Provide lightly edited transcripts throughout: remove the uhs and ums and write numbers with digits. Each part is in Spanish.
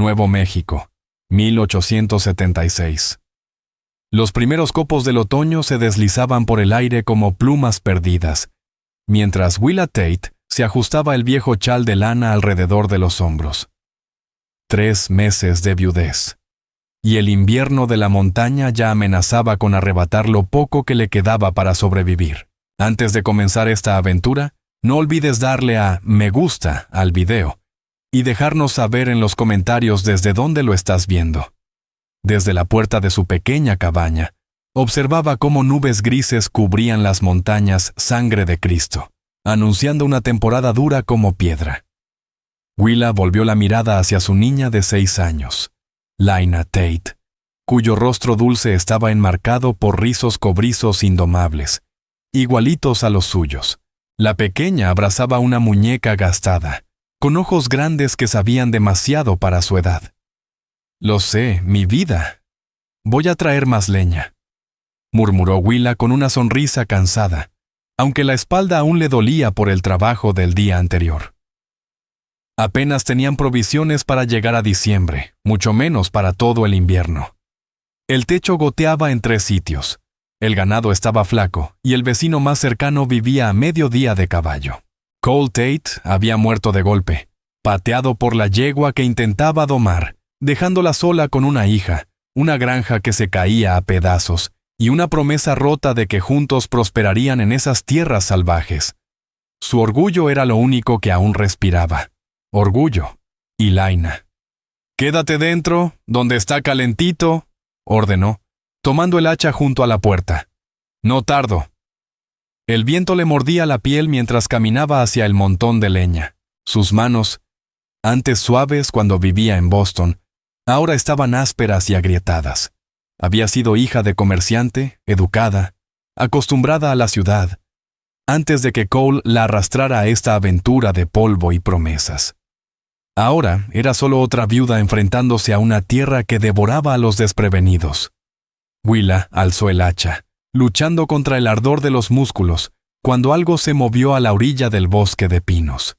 Nuevo México, 1876. Los primeros copos del otoño se deslizaban por el aire como plumas perdidas, mientras Willa Tate se ajustaba el viejo chal de lana alrededor de los hombros. 3 meses de viudez. Y el invierno de la montaña ya amenazaba con arrebatar lo poco que le quedaba para sobrevivir. Antes de comenzar esta aventura, no olvides darle a me gusta al video y dejarnos saber en los comentarios desde dónde lo estás viendo. Desde la puerta de su pequeña cabaña, observaba cómo nubes grises cubrían las montañas Sangre de Cristo, anunciando una temporada dura como piedra. Willa volvió la mirada hacia su niña de 6 años, Laina Tate, cuyo rostro dulce estaba enmarcado por rizos cobrizos indomables, igualitos a los suyos. La pequeña abrazaba una muñeca gastada, con ojos grandes que sabían demasiado para su edad. «Lo sé, mi vida. Voy a traer más leña», murmuró Willa con una sonrisa cansada, aunque la espalda aún le dolía por el trabajo del día anterior. Apenas tenían provisiones para llegar a diciembre, mucho menos para todo el invierno. El techo goteaba en 3 sitios. El ganado estaba flaco y el vecino más cercano vivía a medio día de caballo. Cole Tate había muerto de golpe, pateado por la yegua que intentaba domar, dejándola sola con una hija, una granja que se caía a pedazos y una promesa rota de que juntos prosperarían en esas tierras salvajes. Su orgullo era lo único que aún respiraba. Orgullo y Laina. «Quédate dentro, donde está calentito», ordenó, tomando el hacha junto a la puerta. «No tardo». El viento le mordía la piel mientras caminaba hacia el montón de leña. Sus manos, antes suaves cuando vivía en Boston, ahora estaban ásperas y agrietadas. Había sido hija de comerciante, educada, acostumbrada a la ciudad, antes de que Cole la arrastrara a esta aventura de polvo y promesas. Ahora era solo otra viuda enfrentándose a una tierra que devoraba a los desprevenidos. Willa alzó el hacha, luchando contra el ardor de los músculos, cuando algo se movió a la orilla del bosque de pinos.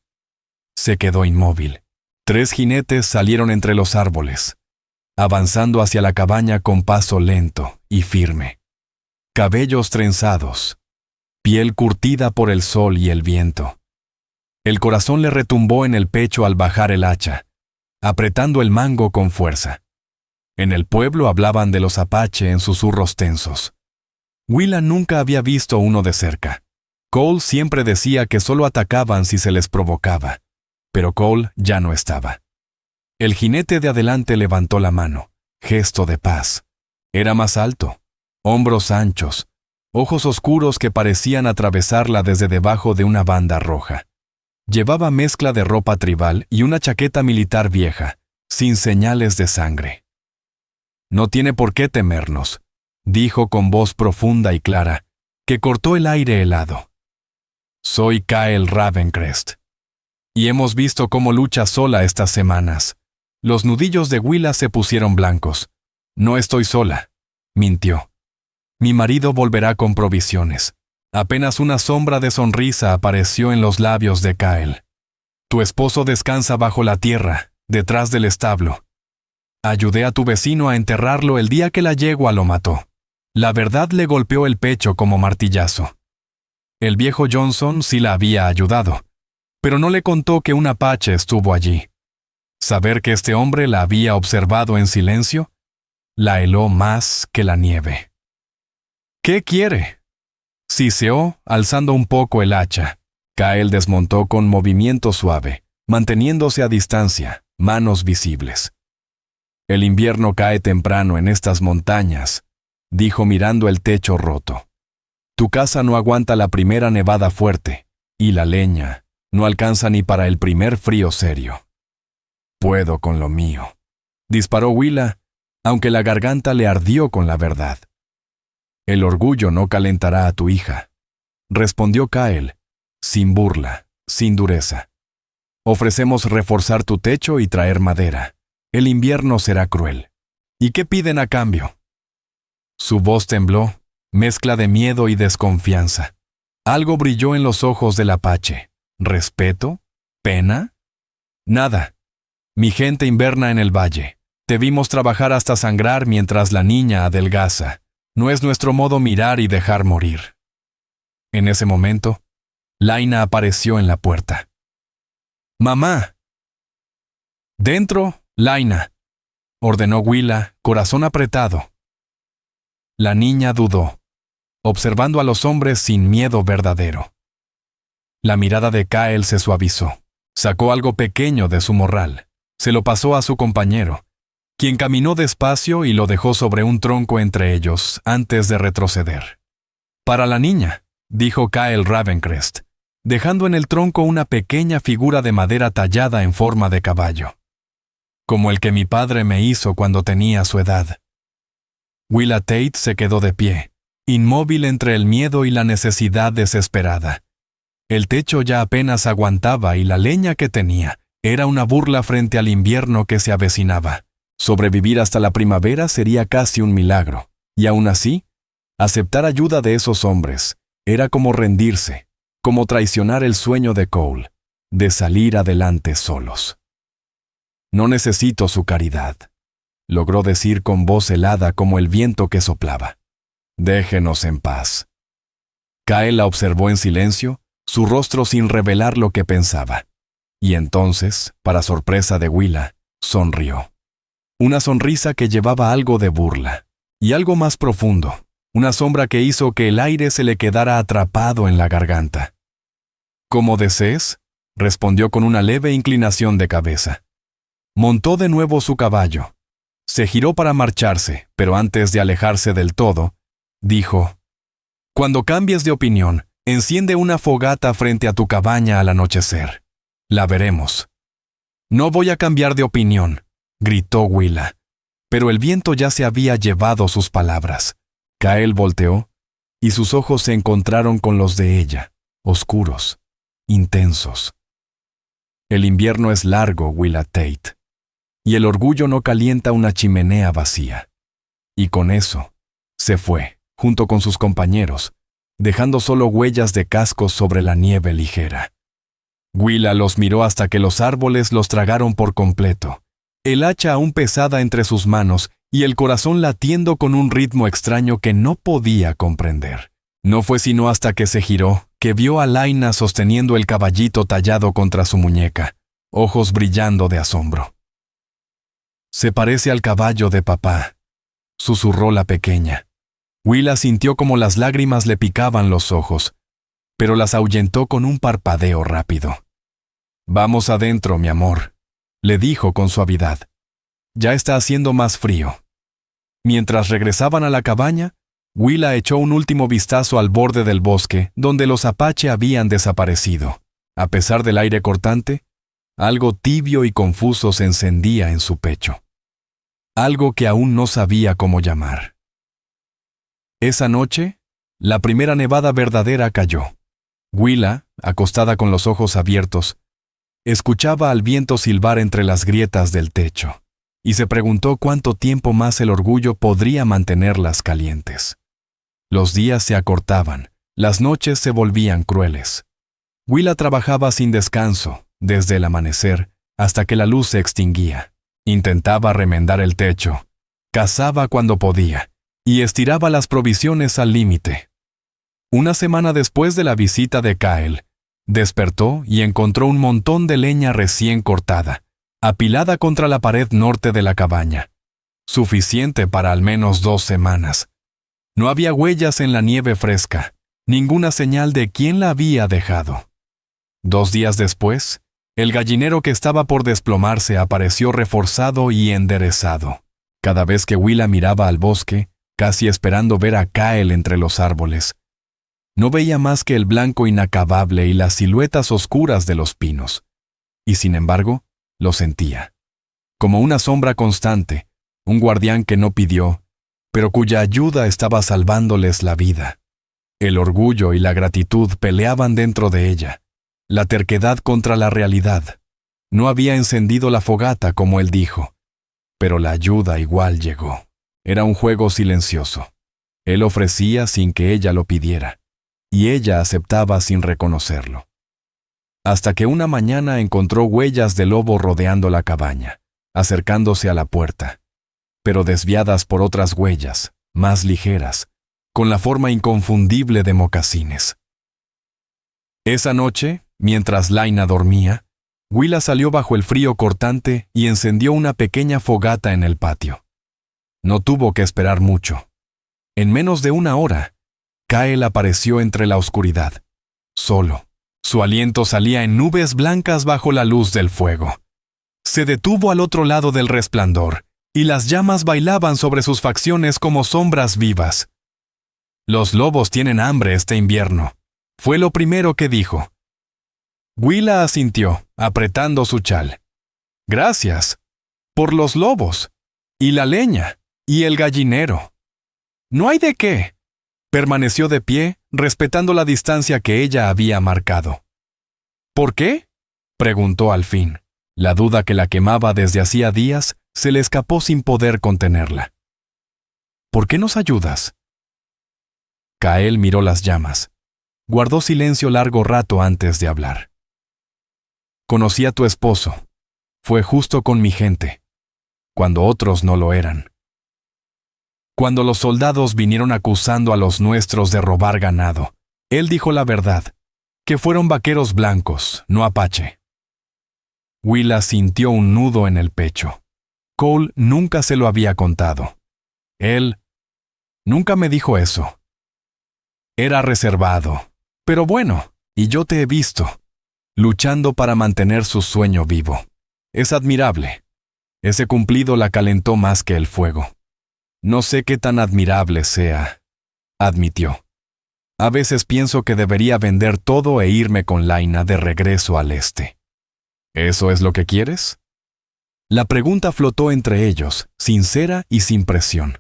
Se quedó inmóvil. 3 jinetes salieron entre los árboles, avanzando hacia la cabaña con paso lento y firme. Cabellos trenzados, piel curtida por el sol y el viento. El corazón le retumbó en el pecho al bajar el hacha, apretando el mango con fuerza. En el pueblo hablaban de los apache en susurros tensos. Willa nunca había visto uno de cerca. Cole siempre decía que solo atacaban si se les provocaba, pero Cole ya no estaba. El jinete de adelante levantó la mano, gesto de paz. Era más alto, hombros anchos, ojos oscuros que parecían atravesarla desde debajo de una banda roja. Llevaba mezcla de ropa tribal y una chaqueta militar vieja, sin señales de sangre. «No tiene por qué temernos», dijo con voz profunda y clara, que cortó el aire helado. «Soy Kyle Ravencrest. Y hemos visto cómo lucha sola estas semanas». Los nudillos de Willa se pusieron blancos. «No estoy sola», mintió. «Mi marido volverá con provisiones». Apenas una sombra de sonrisa apareció en los labios de Kyle. «Tu esposo descansa bajo la tierra, detrás del establo. Ayudé a tu vecino a enterrarlo el día que la yegua lo mató». La verdad le golpeó el pecho como martillazo. El viejo Johnson sí la había ayudado, pero no le contó que un apache estuvo allí. Saber que este hombre la había observado en silencio, la heló más que la nieve. «¿Qué quiere?», siseó, alzando un poco el hacha. Kyle desmontó con movimiento suave, manteniéndose a distancia, manos visibles. «El invierno cae temprano en estas montañas», dijo mirando el techo roto. «Tu casa no aguanta la primera nevada fuerte, y la leña no alcanza ni para el primer frío serio». «Puedo con lo mío», disparó Willa, aunque la garganta le ardió con la verdad. «El orgullo no calentará a tu hija», respondió Kyle, sin burla, sin dureza. «Ofrecemos reforzar tu techo y traer madera. El invierno será cruel. ¿Y qué piden a cambio?». Su voz tembló, mezcla de miedo y desconfianza. Algo brilló en los ojos del apache. ¿Respeto? ¿Pena? Nada. Mi gente inverna en el valle. Te vimos trabajar hasta sangrar mientras la niña adelgaza. No es nuestro modo mirar y dejar morir. En ese momento, Laina apareció en la puerta. ¡Mamá! ¡Dentro, Laina!, ordenó Willa, corazón apretado. La niña dudó, observando a los hombres sin miedo verdadero. La mirada de Kyle se suavizó. Sacó algo pequeño de su morral. Se lo pasó a su compañero, quien caminó despacio y lo dejó sobre un tronco entre ellos antes de retroceder. «Para la niña», dijo Kyle Ravencrest, dejando en el tronco una pequeña figura de madera tallada en forma de caballo. «Como el que mi padre me hizo cuando tenía su edad». Willa Tate se quedó de pie, inmóvil entre el miedo y la necesidad desesperada. El techo ya apenas aguantaba y la leña que tenía era una burla frente al invierno que se avecinaba. Sobrevivir hasta la primavera sería casi un milagro, y aún así, aceptar ayuda de esos hombres era como rendirse, como traicionar el sueño de Cole, de salir adelante solos. «No necesito su caridad», logró decir con voz helada como el viento que soplaba. «Déjenos en paz». Kyle la observó en silencio, su rostro sin revelar lo que pensaba. Y entonces, para sorpresa de Willa, sonrió. Una sonrisa que llevaba algo de burla, y algo más profundo, una sombra que hizo que el aire se le quedara atrapado en la garganta. «Como desees», respondió con una leve inclinación de cabeza. Montó de nuevo su caballo. Se giró para marcharse, pero antes de alejarse del todo, dijo: «Cuando cambies de opinión, enciende una fogata frente a tu cabaña al anochecer. La veremos». «No voy a cambiar de opinión», gritó Willa, pero el viento ya se había llevado sus palabras. Kyle volteó, y sus ojos se encontraron con los de ella, oscuros, intensos. El invierno es largo, Willa Tate, y el orgullo no calienta una chimenea vacía. Y con eso, se fue, junto con sus compañeros, dejando solo huellas de cascos sobre la nieve ligera. Willa los miró hasta que los árboles los tragaron por completo, el hacha aún pesada entre sus manos y el corazón latiendo con un ritmo extraño que no podía comprender. No fue sino hasta que se giró que vio a Laina sosteniendo el caballito tallado contra su muñeca, ojos brillando de asombro. «Se parece al caballo de papá», susurró la pequeña. Willa sintió como las lágrimas le picaban los ojos, pero las ahuyentó con un parpadeo rápido. «Vamos adentro, mi amor», le dijo con suavidad. «Ya está haciendo más frío». Mientras regresaban a la cabaña, Willa echó un último vistazo al borde del bosque donde los apache habían desaparecido. A pesar del aire cortante, algo tibio y confuso se encendía en su pecho. Algo que aún no sabía cómo llamar. Esa noche, la primera nevada verdadera cayó. Willa, acostada con los ojos abiertos, escuchaba al viento silbar entre las grietas del techo, y se preguntó cuánto tiempo más el orgullo podría mantenerlas calientes. Los días se acortaban, las noches se volvían crueles. Willa trabajaba sin descanso, desde el amanecer hasta que la luz se extinguía. Intentaba remendar el techo, cazaba cuando podía, y estiraba las provisiones al límite. Una semana después de la visita de Kyle, despertó y encontró un montón de leña recién cortada, apilada contra la pared norte de la cabaña. Suficiente para al menos 2 semanas. No había huellas en la nieve fresca, ninguna señal de quién la había dejado. 2 días después, el gallinero que estaba por desplomarse apareció reforzado y enderezado. Cada vez que Willa miraba al bosque, casi esperando ver a Kyle entre los árboles, no veía más que el blanco inacabable y las siluetas oscuras de los pinos. Y sin embargo, lo sentía. Como una sombra constante, un guardián que no pidió, pero cuya ayuda estaba salvándoles la vida. El orgullo y la gratitud peleaban dentro de ella, la terquedad contra la realidad. No había encendido la fogata como él dijo, pero la ayuda igual llegó. Era un juego silencioso. Él ofrecía sin que ella lo pidiera, y ella aceptaba sin reconocerlo. hasta que una mañana encontró huellas de lobo rodeando la cabaña, acercándose a la puerta, pero desviadas por otras huellas, más ligeras, con la forma inconfundible de mocasines. Esa noche, mientras Laina dormía, Willa salió bajo el frío cortante y encendió una pequeña fogata en el patio. No tuvo que esperar mucho. En menos de una hora, Kael apareció entre la oscuridad, solo. Su aliento salía en nubes blancas bajo la luz del fuego. Se detuvo al otro lado del resplandor, y las llamas bailaban sobre sus facciones como sombras vivas. «Los lobos tienen hambre este invierno», fue lo primero que dijo. Willa asintió, apretando su chal. «Gracias. Por los lobos. Y la leña. Y el gallinero». «No hay de qué». Permaneció de pie, respetando la distancia que ella había marcado. «¿Por qué?», preguntó al fin. La duda que la quemaba desde hacía días se le escapó sin poder contenerla. «¿Por qué nos ayudas?». Kael miró las llamas. Guardó silencio largo rato antes de hablar. «Conocí a tu esposo. Fue justo con mi gente, cuando otros no lo eran. Cuando los soldados vinieron acusando a los nuestros de robar ganado, él dijo la verdad, que fueron vaqueros blancos, no apache». Willa sintió un nudo en el pecho. Cole nunca se lo había contado. Él nunca me dijo eso. Era reservado, pero bueno, y yo te he visto, luchando para mantener su sueño vivo. Es admirable. Ese cumplido la calentó más que el fuego. «No sé qué tan admirable sea», admitió. «A veces pienso que debería vender todo e irme con Laina de regreso al este». «¿Eso es lo que quieres?». La pregunta flotó entre ellos, sincera y sin presión.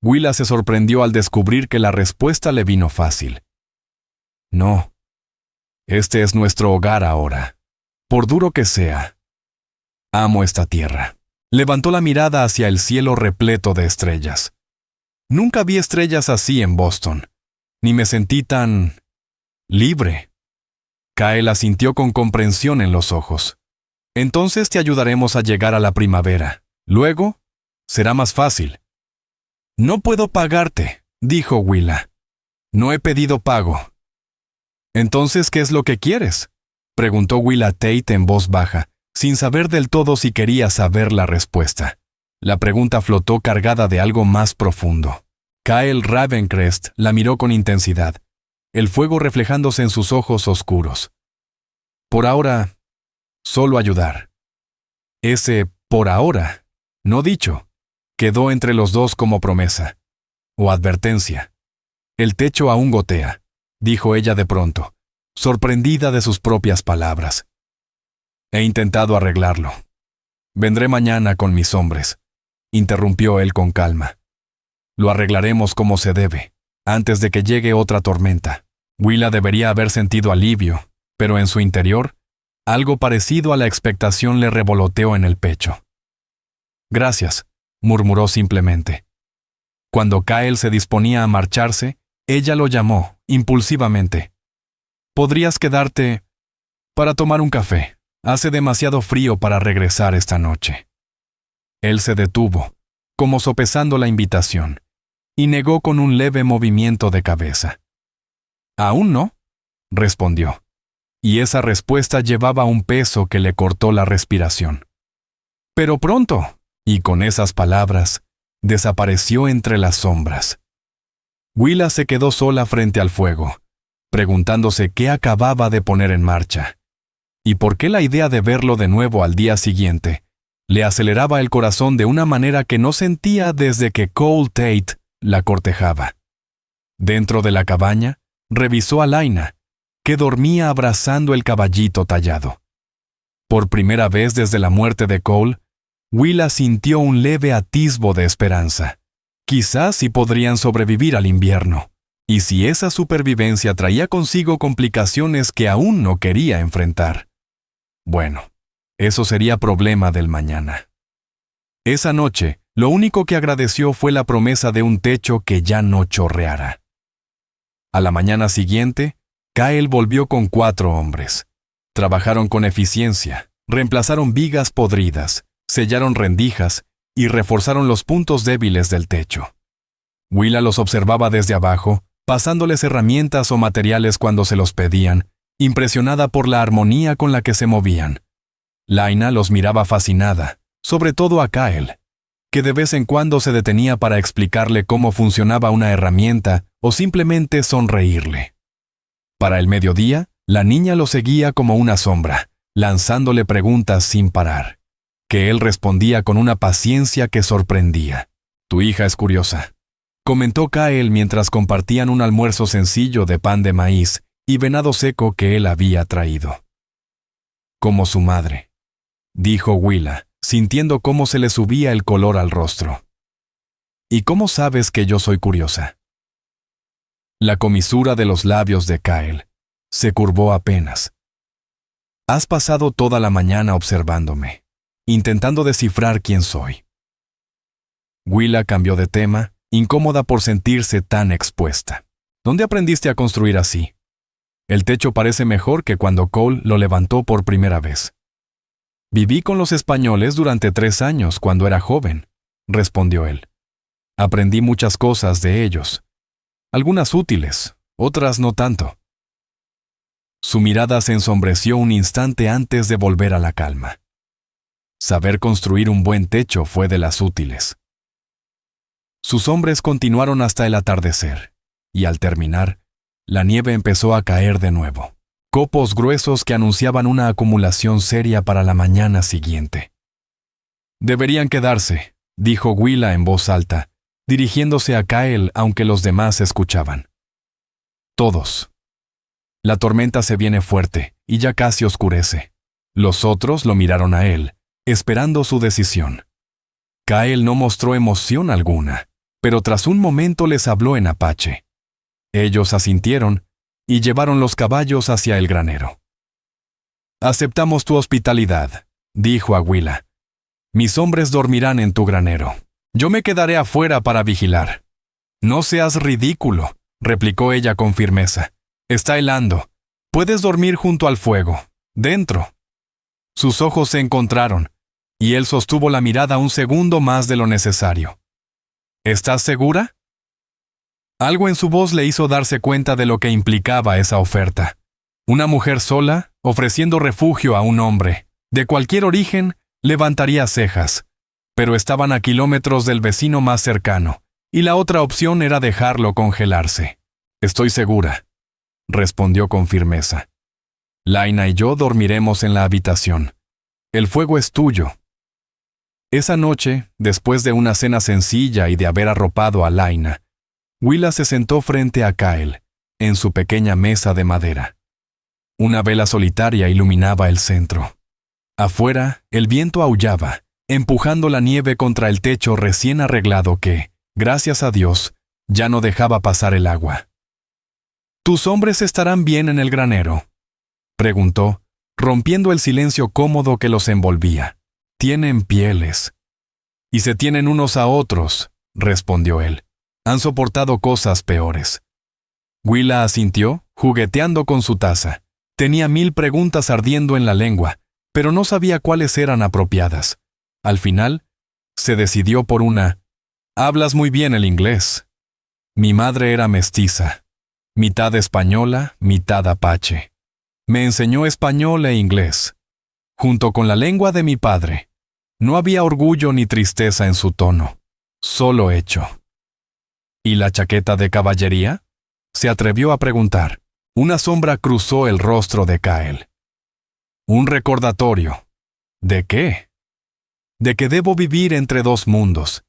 Willa se sorprendió al descubrir que la respuesta le vino fácil. «No. Este es nuestro hogar ahora, por duro que sea. Amo esta tierra». Levantó la mirada hacia el cielo repleto de estrellas. «Nunca vi estrellas así en Boston, ni me sentí tan libre». Kael asintió con comprensión en los ojos. «Entonces te ayudaremos a llegar a la primavera. Luego, será más fácil». «No puedo pagarte», dijo Willa. «No he pedido pago». «Entonces, ¿qué es lo que quieres?», preguntó Willa Tate en voz baja, sin saber del todo si quería saber la respuesta. La pregunta flotó cargada de algo más profundo. Kael Ravencrest la miró con intensidad, el fuego reflejándose en sus ojos oscuros. «Por ahora, solo ayudar». Ese «por ahora», no dicho, quedó entre los dos como promesa, o advertencia. «El techo aún gotea», dijo ella de pronto, sorprendida de sus propias palabras. «He intentado arreglarlo. Vendré mañana con mis hombres», interrumpió él con calma. «Lo arreglaremos como se debe, antes de que llegue otra tormenta». Willa debería haber sentido alivio, pero en su interior, algo parecido a la expectación le revoloteó en el pecho. «Gracias», murmuró simplemente. Cuando Kael se disponía a marcharse, ella lo llamó, impulsivamente. «¿Podrías quedarte para tomar un café? Hace demasiado frío para regresar esta noche». Él se detuvo, como sopesando la invitación, y negó con un leve movimiento de cabeza. «¿Aún no?», respondió, y esa respuesta llevaba un peso que le cortó la respiración. «Pero pronto», y con esas palabras, desapareció entre las sombras. Willa se quedó sola frente al fuego, preguntándose qué acababa de poner en marcha, y por qué la idea de verlo de nuevo al día siguiente le aceleraba el corazón de una manera que no sentía desde que Cole Tate la cortejaba. Dentro de la cabaña, revisó a Laina, que dormía abrazando el caballito tallado. Por primera vez desde la muerte de Cole, Willa sintió un leve atisbo de esperanza. Quizás sí podrían sobrevivir al invierno, y si esa supervivencia traía consigo complicaciones que aún no quería enfrentar. Bueno, eso sería problema del mañana. Esa noche, lo único que agradeció fue la promesa de un techo que ya no chorreara. A la mañana siguiente, Kael volvió con 4 hombres. Trabajaron con eficiencia, reemplazaron vigas podridas, sellaron rendijas y reforzaron los puntos débiles del techo. Willa los observaba desde abajo, pasándoles herramientas o materiales cuando se los pedían, impresionada por la armonía con la que se movían. Laina los miraba fascinada, sobre todo a Kyle, que de vez en cuando se detenía para explicarle cómo funcionaba una herramienta o simplemente sonreírle. Para el mediodía, la niña lo seguía como una sombra, lanzándole preguntas sin parar, que él respondía con una paciencia que sorprendía. «Tu hija es curiosa», comentó Kyle mientras compartían un almuerzo sencillo de pan de maíz y venado seco que él había traído. «Como su madre», dijo Willa, sintiendo cómo se le subía el color al rostro. «¿Y cómo sabes que yo soy curiosa?». La comisura de los labios de Kyle se curvó apenas. «Has pasado toda la mañana observándome, intentando descifrar quién soy». Willa cambió de tema, incómoda por sentirse tan expuesta. «¿Dónde aprendiste a construir así? El techo parece mejor que cuando Cole lo levantó por primera vez». «Viví con los españoles durante 3 años cuando era joven», respondió él. «Aprendí muchas cosas de ellos. Algunas útiles, otras no tanto». Su mirada se ensombreció un instante antes de volver a la calma. Saber construir un buen techo fue de las útiles. Sus hombres continuaron hasta el atardecer, y al terminar, la nieve empezó a caer de nuevo. Copos gruesos que anunciaban una acumulación seria para la mañana siguiente. «Deberían quedarse», dijo Willa en voz alta, dirigiéndose a Kyle aunque los demás escuchaban. «Todos. La tormenta se viene fuerte y ya casi oscurece». Los otros lo miraron a él, esperando su decisión. Kyle no mostró emoción alguna, pero tras un momento les habló en apache. Ellos asintieron y llevaron los caballos hacia el granero. «Aceptamos tu hospitalidad», dijo a Willa. «Mis hombres dormirán en tu granero. Yo me quedaré afuera para vigilar». «No seas ridículo», replicó ella con firmeza. «Está helando. Puedes dormir junto al fuego, dentro». Sus ojos se encontraron, y él sostuvo la mirada un segundo más de lo necesario. «¿Estás segura?». Algo en su voz le hizo darse cuenta de lo que implicaba esa oferta. Una mujer sola, ofreciendo refugio a un hombre, de cualquier origen, levantaría cejas, pero estaban a kilómetros del vecino más cercano, y la otra opción era dejarlo congelarse. «Estoy segura», respondió con firmeza. «Laina y yo dormiremos en la habitación. El fuego es tuyo». Esa noche, después de una cena sencilla y de haber arropado a Laina, Willa se sentó frente a Kyle, en su pequeña mesa de madera. Una vela solitaria iluminaba el centro. Afuera, el viento aullaba, empujando la nieve contra el techo recién arreglado que, gracias a Dios, ya no dejaba pasar el agua. «¿Tus hombres estarán bien en el granero?», preguntó, rompiendo el silencio cómodo que los envolvía. «Tienen pieles». «Y se tienen unos a otros», respondió él. «Han soportado cosas peores». Willa asintió, jugueteando con su taza. Tenía 1000 preguntas ardiendo en la lengua, pero no sabía cuáles eran apropiadas. Al final, se decidió por una. «Hablas muy bien el inglés». «Mi madre era mestiza, mitad española, mitad apache. Me enseñó español e inglés, junto con la lengua de mi padre. No había orgullo ni tristeza en su tono, solo hecho». «¿Y la chaqueta de caballería?», se atrevió a preguntar. Una sombra cruzó el rostro de Kyle. «Un recordatorio». «¿De qué?». «De que debo vivir entre 2 mundos,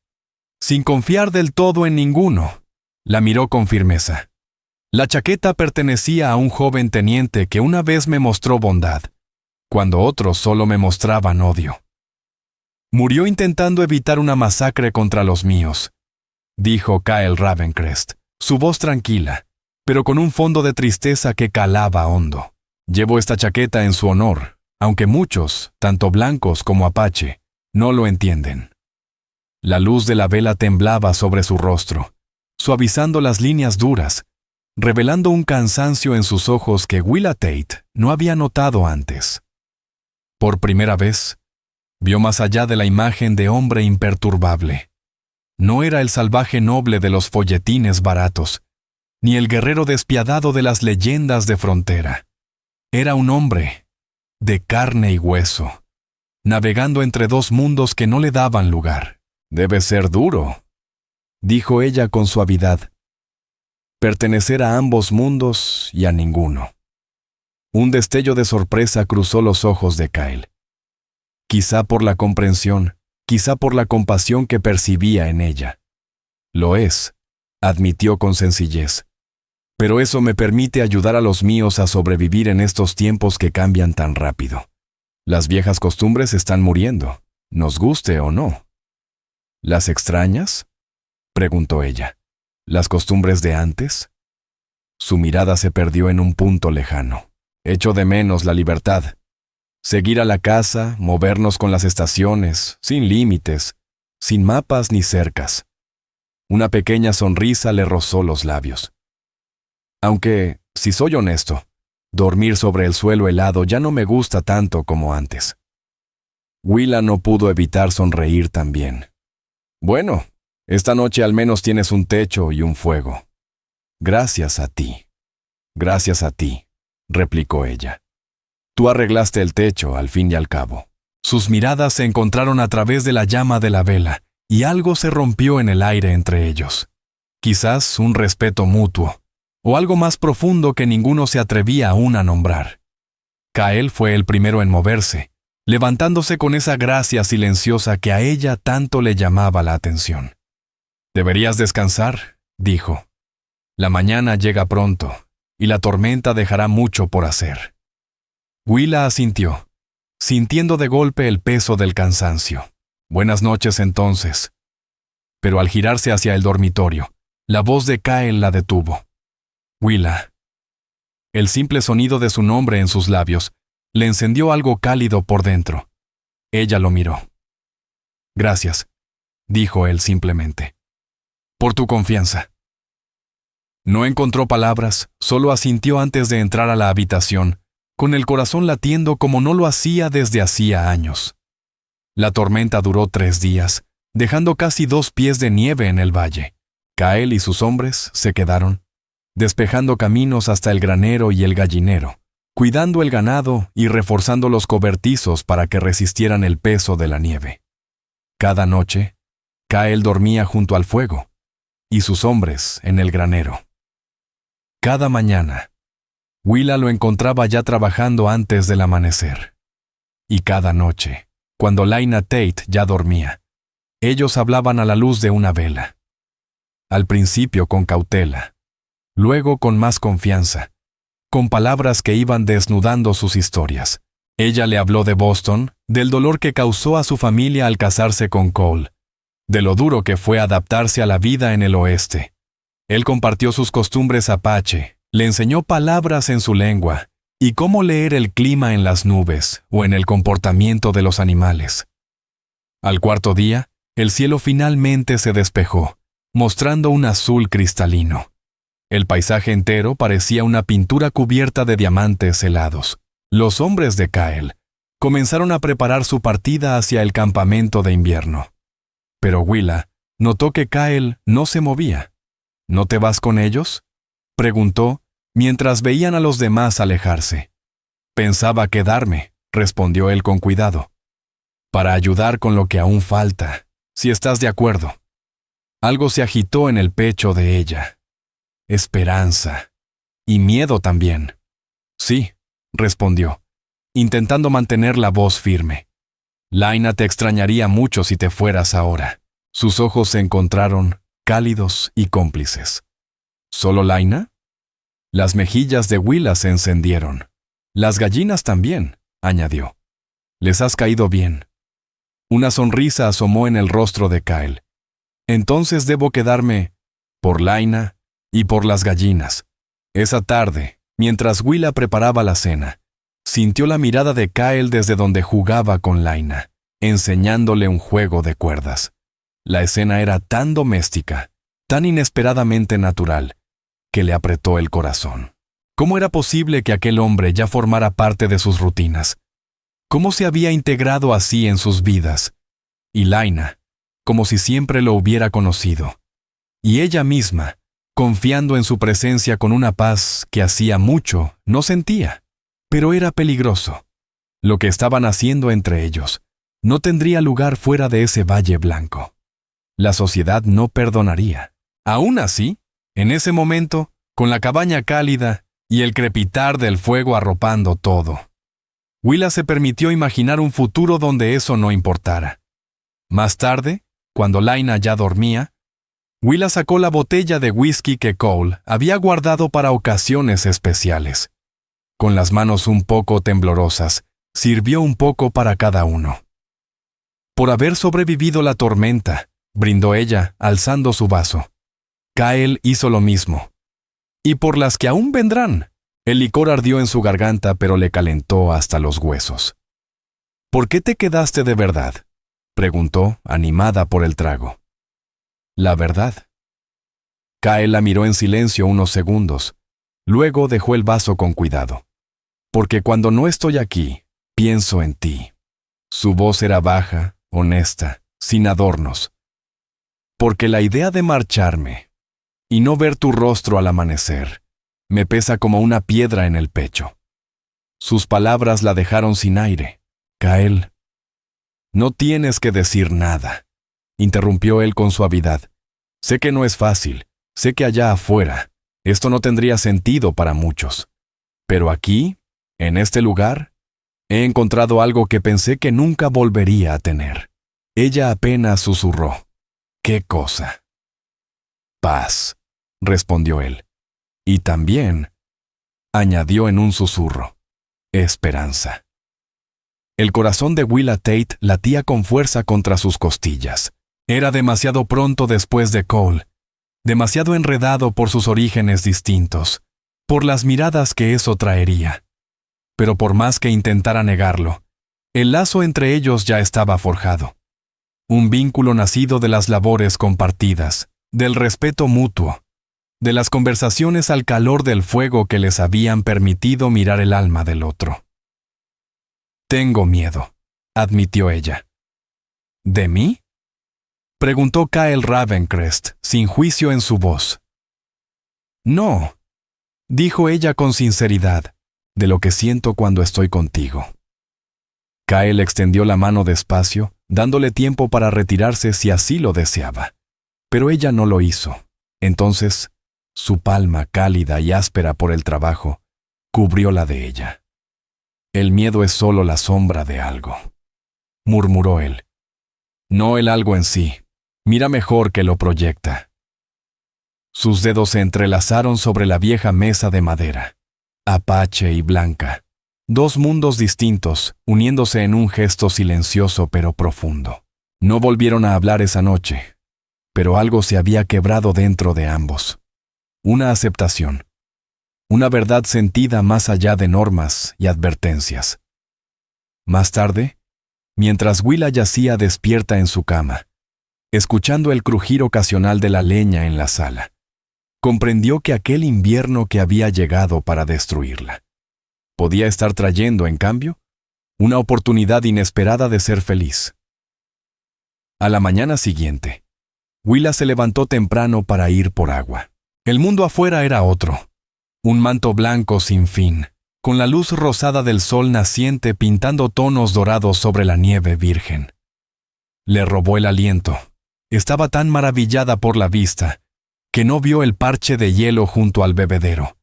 sin confiar del todo en ninguno». La miró con firmeza. «La chaqueta pertenecía a un joven teniente que una vez me mostró bondad, cuando otros solo me mostraban odio. Murió intentando evitar una masacre contra los míos», dijo Kyle Ravencrest, su voz tranquila, pero con un fondo de tristeza que calaba hondo. «Llevo esta chaqueta en su honor, aunque muchos, tanto blancos como apache, no lo entienden». La luz de la vela temblaba sobre su rostro, suavizando las líneas duras, revelando un cansancio en sus ojos que Willa Tate no había notado antes. Por primera vez, vio más allá de la imagen de hombre imperturbable. No era el salvaje noble de los folletines baratos, ni el guerrero despiadado de las leyendas de frontera. Era un hombre, de carne y hueso, navegando entre dos mundos que no le daban lugar. «Debe ser duro», dijo ella con suavidad, «pertenecer a ambos mundos y a ninguno». Un destello de sorpresa cruzó los ojos de Kyle. Quizá por la comprensión, quizá por la compasión que percibía en ella. «Lo es», admitió con sencillez. «Pero eso me permite ayudar a los míos a sobrevivir en estos tiempos que cambian tan rápido. Las viejas costumbres están muriendo, nos guste o no». «¿Las extrañas?», preguntó ella. «¿Las costumbres de antes?». Su mirada se perdió en un punto lejano. «Echo de menos la libertad. Seguir a la casa, movernos con las estaciones, sin límites, sin mapas ni cercas». Una pequeña sonrisa le rozó los labios. «Aunque, si soy honesto, dormir sobre el suelo helado ya no me gusta tanto como antes». Willa no pudo evitar sonreír también. «Bueno, esta noche al menos tienes un techo y un fuego». «Gracias a ti. Gracias a ti», replicó ella. «Tú arreglaste el techo, al fin y al cabo». Sus miradas se encontraron a través de la llama de la vela, y algo se rompió en el aire entre ellos. Quizás un respeto mutuo, o algo más profundo que ninguno se atrevía aún a nombrar. Kyle fue el primero en moverse, levantándose con esa gracia silenciosa que a ella tanto le llamaba la atención. «Deberías descansar», dijo. «La mañana llega pronto, y la tormenta dejará mucho por hacer». Willa asintió, sintiendo de golpe el peso del cansancio. «Buenas noches entonces». Pero al girarse hacia el dormitorio, la voz de Kyle la detuvo. «Willa». El simple sonido de su nombre en sus labios le encendió algo cálido por dentro. Ella lo miró. «Gracias», dijo él simplemente, «por tu confianza». No encontró palabras, solo asintió antes de entrar a la habitación, con el corazón latiendo como no lo hacía desde hacía años. La tormenta duró 3 días, dejando casi 2 pies de nieve en el valle. Kyle y sus hombres se quedaron, despejando caminos hasta el granero y el gallinero, cuidando el ganado y reforzando los cobertizos para que resistieran el peso de la nieve. Cada noche, Kyle dormía junto al fuego, y sus hombres en el granero. Cada mañana, Willa lo encontraba ya trabajando antes del amanecer. Y cada noche, cuando Lynah Tate ya dormía, ellos hablaban a la luz de una vela. Al principio con cautela, luego con más confianza, con palabras que iban desnudando sus historias. Ella le habló de Boston, del dolor que causó a su familia al casarse con Cole, de lo duro que fue adaptarse a la vida en el oeste. Él compartió sus costumbres apache, le enseñó palabras en su lengua y cómo leer el clima en las nubes o en el comportamiento de los animales. Al 4.º día, el cielo finalmente se despejó, mostrando un azul cristalino. El paisaje entero parecía una pintura cubierta de diamantes helados. Los hombres de Kyle comenzaron a preparar su partida hacia el campamento de invierno. Pero Willa notó que Kyle no se movía. «¿No te vas con ellos?», preguntó, mientras veían a los demás alejarse. «Pensaba quedarme», respondió él con cuidado, «para ayudar con lo que aún falta, si estás de acuerdo». Algo se agitó en el pecho de ella. Esperanza. Y miedo también. «Sí», respondió, intentando mantener la voz firme. «Lynah te extrañaría mucho si te fueras ahora». Sus ojos se encontraron, cálidos y cómplices. «¿Solo Lynah?». Las mejillas de Willa se encendieron. «Las gallinas también», añadió. «Les has caído bien». Una sonrisa asomó en el rostro de Kyle. «Entonces debo quedarme por Lynah y por las gallinas». Esa tarde, mientras Willa preparaba la cena, sintió la mirada de Kyle desde donde jugaba con Lynah, enseñándole un juego de cuerdas. La escena era tan doméstica, tan inesperadamente natural, que le apretó el corazón. ¿Cómo era posible que aquel hombre ya formara parte de sus rutinas? ¿Cómo se había integrado así en sus vidas? Y Laina, como si siempre lo hubiera conocido. Y ella misma, confiando en su presencia con una paz que hacía mucho no sentía. Pero era peligroso. Lo que estaban haciendo entre ellos no tendría lugar fuera de ese valle blanco. La sociedad no perdonaría. Aún así, en ese momento, con la cabaña cálida y el crepitar del fuego arropando todo, Willa se permitió imaginar un futuro donde eso no importara. Más tarde, cuando Laina ya dormía, Willa sacó la botella de whisky que Cole había guardado para ocasiones especiales. Con las manos un poco temblorosas, sirvió un poco para cada uno. Por haber sobrevivido la tormenta, brindó ella, alzando su vaso. Kyle hizo lo mismo. Y por las que aún vendrán. El licor ardió en su garganta, pero le calentó hasta los huesos. ¿Por qué te quedaste de verdad?, preguntó, animada por el trago. La verdad. Kyle la miró en silencio unos segundos. Luego dejó el vaso con cuidado. Porque cuando no estoy aquí, pienso en ti. Su voz era baja, honesta, sin adornos. Porque la idea de marcharme y no ver tu rostro al amanecer me pesa como una piedra en el pecho. Sus palabras la dejaron sin aire. Kyle. No tienes que decir nada, interrumpió él con suavidad. Sé que no es fácil, sé que allá afuera, esto no tendría sentido para muchos. Pero aquí, en este lugar, he encontrado algo que pensé que nunca volvería a tener. Ella apenas susurró. ¿Qué cosa? Paz, respondió él. Y también, añadió en un susurro, esperanza. El corazón de Willa Tate latía con fuerza contra sus costillas. Era demasiado pronto después de Cole, demasiado enredado por sus orígenes distintos, por las miradas que eso traería. Pero por más que intentara negarlo, el lazo entre ellos ya estaba forjado. Un vínculo nacido de las labores compartidas, del respeto mutuo, de las conversaciones al calor del fuego que les habían permitido mirar el alma del otro. Tengo miedo, admitió ella. ¿De mí?, preguntó Kyle Ravencrest, sin juicio en su voz. No, dijo ella con sinceridad, de lo que siento cuando estoy contigo. Kyle extendió la mano despacio, dándole tiempo para retirarse si así lo deseaba. Pero ella no lo hizo. Entonces, su palma cálida y áspera por el trabajo cubrió la de ella. El miedo es solo la sombra de algo, murmuró él. No el algo en sí. Mira mejor que lo proyecta. Sus dedos se entrelazaron sobre la vieja mesa de madera, apache y blanca, dos mundos distintos, uniéndose en un gesto silencioso pero profundo. No volvieron a hablar esa noche, pero algo se había quebrado dentro de ambos. Una aceptación. Una verdad sentida más allá de normas y advertencias. Más tarde, mientras Willa yacía despierta en su cama, escuchando el crujir ocasional de la leña en la sala, comprendió que aquel invierno que había llegado para destruirla podía estar trayendo, en cambio, una oportunidad inesperada de ser feliz. A la mañana siguiente, Willa se levantó temprano para ir por agua. El mundo afuera era otro. Un manto blanco sin fin, con la luz rosada del sol naciente pintando tonos dorados sobre la nieve virgen. Le robó el aliento. Estaba tan maravillada por la vista que no vio el parche de hielo junto al bebedero.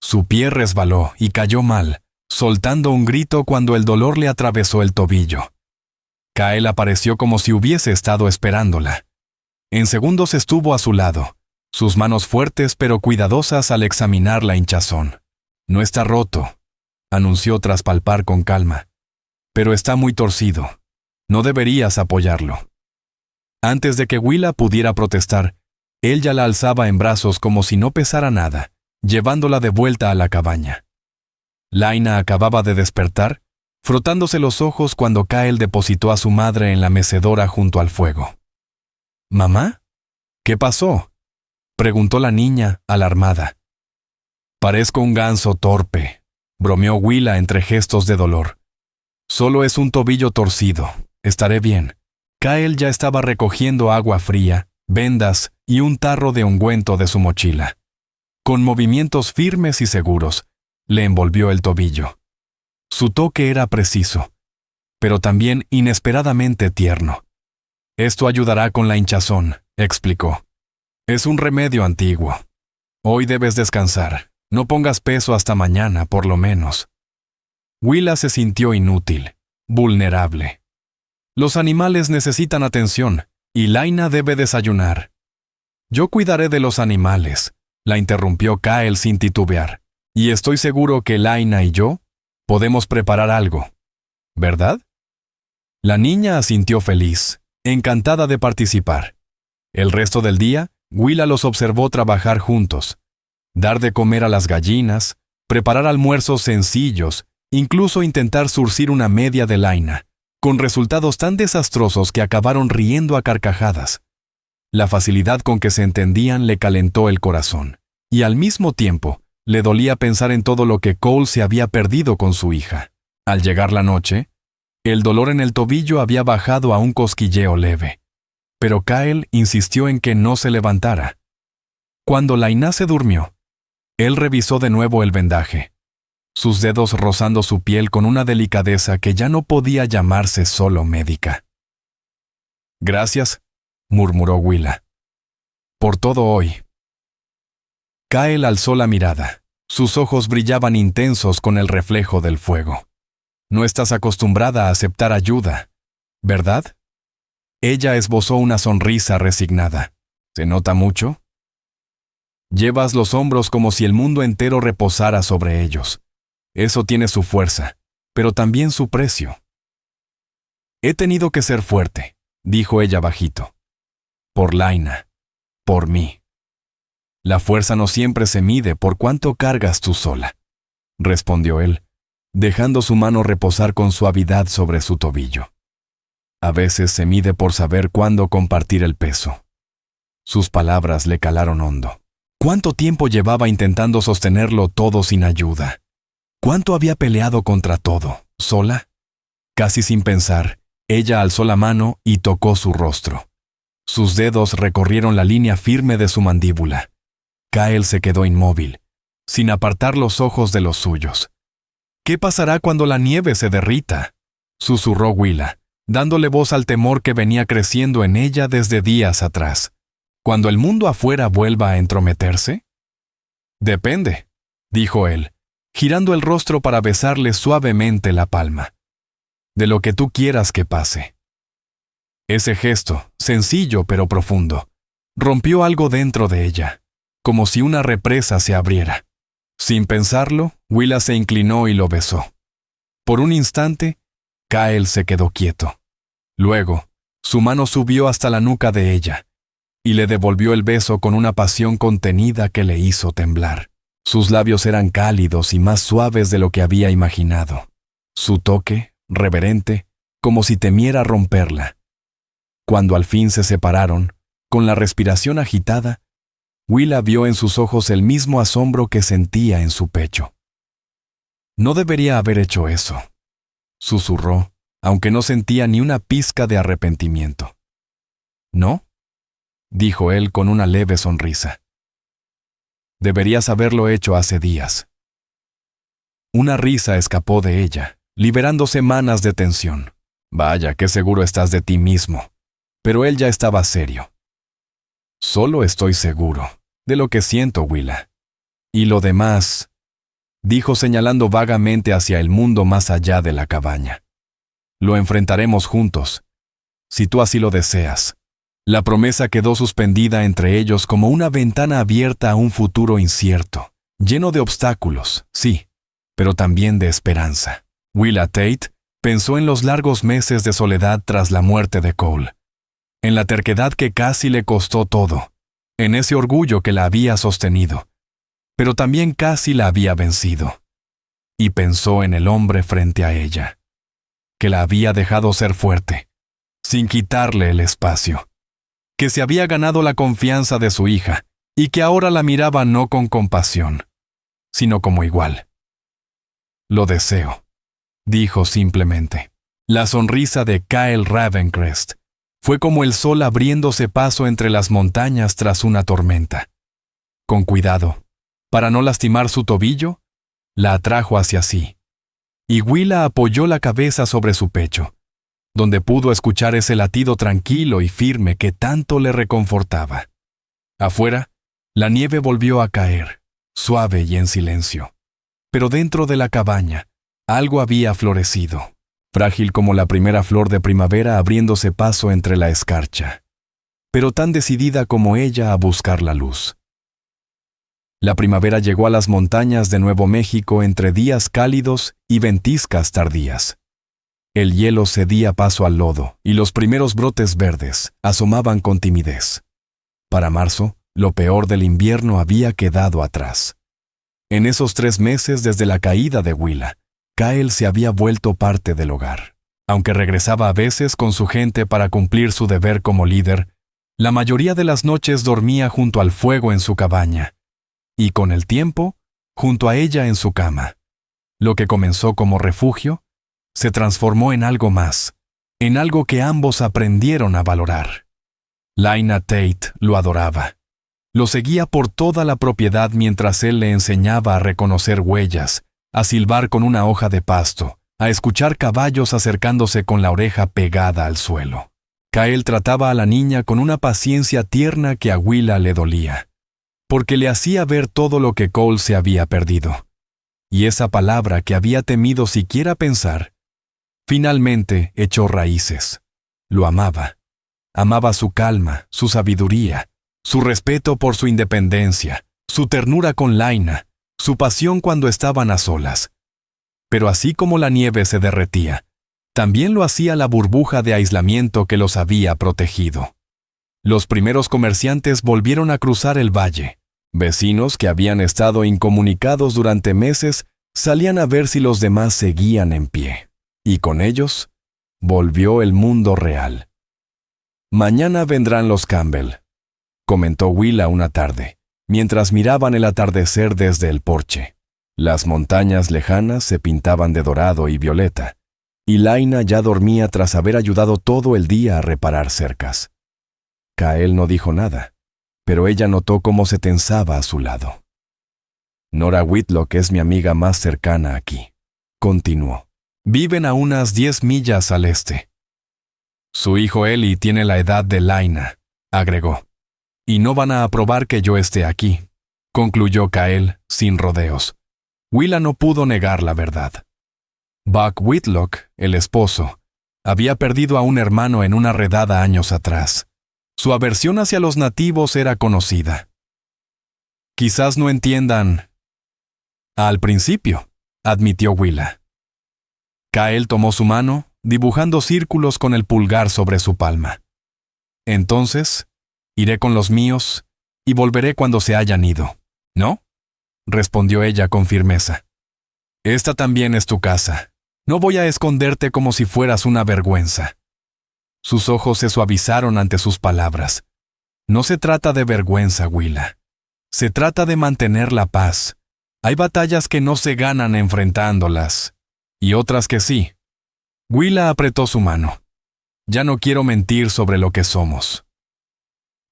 Su pie resbaló y cayó mal, soltando un grito cuando el dolor le atravesó el tobillo. Kyle apareció como si hubiese estado esperándola. En segundos estuvo a su lado, sus manos fuertes pero cuidadosas al examinar la hinchazón. No está roto, anunció tras palpar con calma, pero está muy torcido. No deberías apoyarlo. Antes de que Willa pudiera protestar, él ya la alzaba en brazos como si no pesara nada, llevándola de vuelta a la cabaña. Laina acababa de despertar, frotándose los ojos cuando Kyle depositó a su madre en la mecedora junto al fuego. «¿Mamá? ¿Qué pasó?», preguntó la niña, alarmada. Parezco un ganso torpe, bromeó Willa entre gestos de dolor. Solo es un tobillo torcido. Estaré bien. Kyle ya estaba recogiendo agua fría, vendas y un tarro de ungüento de su mochila. Con movimientos firmes y seguros, le envolvió el tobillo. Su toque era preciso, pero también inesperadamente tierno. Esto ayudará con la hinchazón, explicó. Es un remedio antiguo. Hoy debes descansar. No pongas peso hasta mañana, por lo menos. Willa se sintió inútil, vulnerable. Los animales necesitan atención, y Laina debe desayunar. Yo cuidaré de los animales, la interrumpió Kyle sin titubear. Y estoy seguro que Laina y yo podemos preparar algo, ¿verdad? La niña asintió feliz, encantada de participar. El resto del día, Willa los observó trabajar juntos. Dar de comer a las gallinas, preparar almuerzos sencillos, incluso intentar zurcir una media de Laina, con resultados tan desastrosos que acabaron riendo a carcajadas. La facilidad con que se entendían le calentó el corazón, y al mismo tiempo le dolía pensar en todo lo que Cole se había perdido con su hija. Al llegar la noche, el dolor en el tobillo había bajado a un cosquilleo leve, pero Kyle insistió en que no se levantara. Cuando Laina se durmió, él revisó de nuevo el vendaje, sus dedos rozando su piel con una delicadeza que ya no podía llamarse solo médica. Gracias, murmuró Willa. Por todo hoy. Kyle alzó la mirada. Sus ojos brillaban intensos con el reflejo del fuego. No estás acostumbrada a aceptar ayuda, ¿verdad? Ella esbozó una sonrisa resignada. ¿Se nota mucho? Llevas los hombros como si el mundo entero reposara sobre ellos. Eso tiene su fuerza, pero también su precio. He tenido que ser fuerte, dijo ella bajito. Por Laina, por mí. La fuerza no siempre se mide por cuánto cargas tú sola, respondió él, dejando su mano reposar con suavidad sobre su tobillo. A veces se mide por saber cuándo compartir el peso. Sus palabras le calaron hondo. ¿Cuánto tiempo llevaba intentando sostenerlo todo sin ayuda? ¿Cuánto había peleado contra todo, sola? Casi sin pensar, ella alzó la mano y tocó su rostro. Sus dedos recorrieron la línea firme de su mandíbula. Kyle se quedó inmóvil, sin apartar los ojos de los suyos. ¿Qué pasará cuando la nieve se derrita?, susurró Willa, dándole voz al temor que venía creciendo en ella desde días atrás. ¿Cuando el mundo afuera vuelva a entrometerse? Depende, dijo él, girando el rostro para besarle suavemente la palma. De lo que tú quieras que pase. Ese gesto, sencillo pero profundo, rompió algo dentro de ella, como si una represa se abriera. Sin pensarlo, Willa se inclinó y lo besó. Por un instante, Kyle se quedó quieto. Luego, su mano subió hasta la nuca de ella, y le devolvió el beso con una pasión contenida que le hizo temblar. Sus labios eran cálidos y más suaves de lo que había imaginado. Su toque, reverente, como si temiera romperla. Cuando al fin se separaron, con la respiración agitada, Willa vio en sus ojos el mismo asombro que sentía en su pecho. No debería haber hecho eso, susurró, aunque no sentía ni una pizca de arrepentimiento. ¿No?, dijo él con una leve sonrisa. Deberías haberlo hecho hace días. Una risa escapó de ella, liberando semanas de tensión. Vaya, qué seguro estás de ti mismo. Pero él ya estaba serio. Solo estoy seguro de lo que siento, Willa. Y lo demás, dijo señalando vagamente hacia el mundo más allá de la cabaña. Lo enfrentaremos juntos, si tú así lo deseas. La promesa quedó suspendida entre ellos como una ventana abierta a un futuro incierto, lleno de obstáculos, sí, pero también de esperanza. Willa Tate pensó en los largos meses de soledad tras la muerte de Cole, en la terquedad que casi le costó todo, en ese orgullo que la había sostenido, pero también casi la había vencido. Y pensó en el hombre frente a ella, que la había dejado ser fuerte, sin quitarle el espacio, que se había ganado la confianza de su hija y que ahora la miraba no con compasión, sino como igual. Lo deseo, dijo simplemente. La sonrisa de Kyle Ravencrest fue como el sol abriéndose paso entre las montañas tras una tormenta. Con cuidado, para no lastimar su tobillo, la atrajo hacia sí, y Willa apoyó la cabeza sobre su pecho, donde pudo escuchar ese latido tranquilo y firme que tanto le reconfortaba. Afuera, la nieve volvió a caer, suave y en silencio. Pero dentro de la cabaña, algo había florecido, frágil como la primera flor de primavera abriéndose paso entre la escarcha, pero tan decidida como ella a buscar la luz. La primavera llegó a las montañas de Nuevo México entre días cálidos y ventiscas tardías. El hielo cedía paso al lodo y los primeros brotes verdes asomaban con timidez. Para marzo, lo peor del invierno había quedado atrás. En esos 3 meses desde la caída de Willa, Kyle se había vuelto parte del hogar. Aunque regresaba a veces con su gente para cumplir su deber como líder, la mayoría de las noches dormía junto al fuego en su cabaña, y con el tiempo, junto a ella en su cama. Lo que comenzó como refugio, se transformó en algo más, en algo que ambos aprendieron a valorar. Lynna Tate lo adoraba. Lo seguía por toda la propiedad mientras él le enseñaba a reconocer huellas, a silbar con una hoja de pasto, a escuchar caballos acercándose con la oreja pegada al suelo. Kyle trataba a la niña con una paciencia tierna que a Willa le dolía, porque le hacía ver todo lo que Cole se había perdido. Y esa palabra que había temido siquiera pensar, finalmente echó raíces. Lo amaba. Amaba su calma, su sabiduría, su respeto por su independencia, su ternura con Lynna, su pasión cuando estaban a solas. Pero así como la nieve se derretía, también lo hacía la burbuja de aislamiento que los había protegido. Los primeros comerciantes volvieron a cruzar el valle. Vecinos que habían estado incomunicados durante meses salían a ver si los demás seguían en pie. Y con ellos, volvió el mundo real. «Mañana vendrán los Campbell», comentó Willa una tarde, mientras miraban el atardecer desde el porche. Las montañas lejanas se pintaban de dorado y violeta, y Lynna ya dormía tras haber ayudado todo el día a reparar cercas. Kyle no dijo nada, pero ella notó cómo se tensaba a su lado. «Nora Whitlock es mi amiga más cercana aquí», continuó. «Viven a unas 10 millas al este. Su hijo Eli tiene la edad de Lynna», agregó. «Y no van a aprobar que yo esté aquí», concluyó Kyle sin rodeos. Willa no pudo negar la verdad. Buck Whitlock, el esposo, había perdido a un hermano en una redada años atrás. Su aversión hacia los nativos era conocida. «Quizás no entiendan». «Al principio», admitió Willa. Kyle tomó su mano, dibujando círculos con el pulgar sobre su palma. «Entonces, iré con los míos y volveré cuando se hayan ido, ¿no?», respondió ella con firmeza. «Esta también es tu casa. No voy a esconderte como si fueras una vergüenza». Sus ojos se suavizaron ante sus palabras. «No se trata de vergüenza, Willa. Se trata de mantener la paz. Hay batallas que no se ganan enfrentándolas, y otras que sí». Willa apretó su mano. «Ya no quiero mentir sobre lo que somos».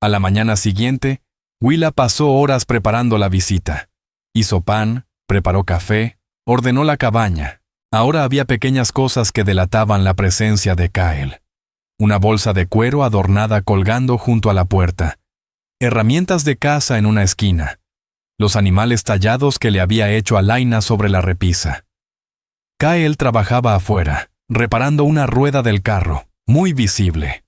A la mañana siguiente, Willa pasó horas preparando la visita. Hizo pan, preparó café, ordenó la cabaña. Ahora había pequeñas cosas que delataban la presencia de Kyle. Una bolsa de cuero adornada colgando junto a la puerta. Herramientas de caza en una esquina. Los animales tallados que le había hecho a Lynna sobre la repisa. Kyle trabajaba afuera, reparando una rueda del carro, muy visible.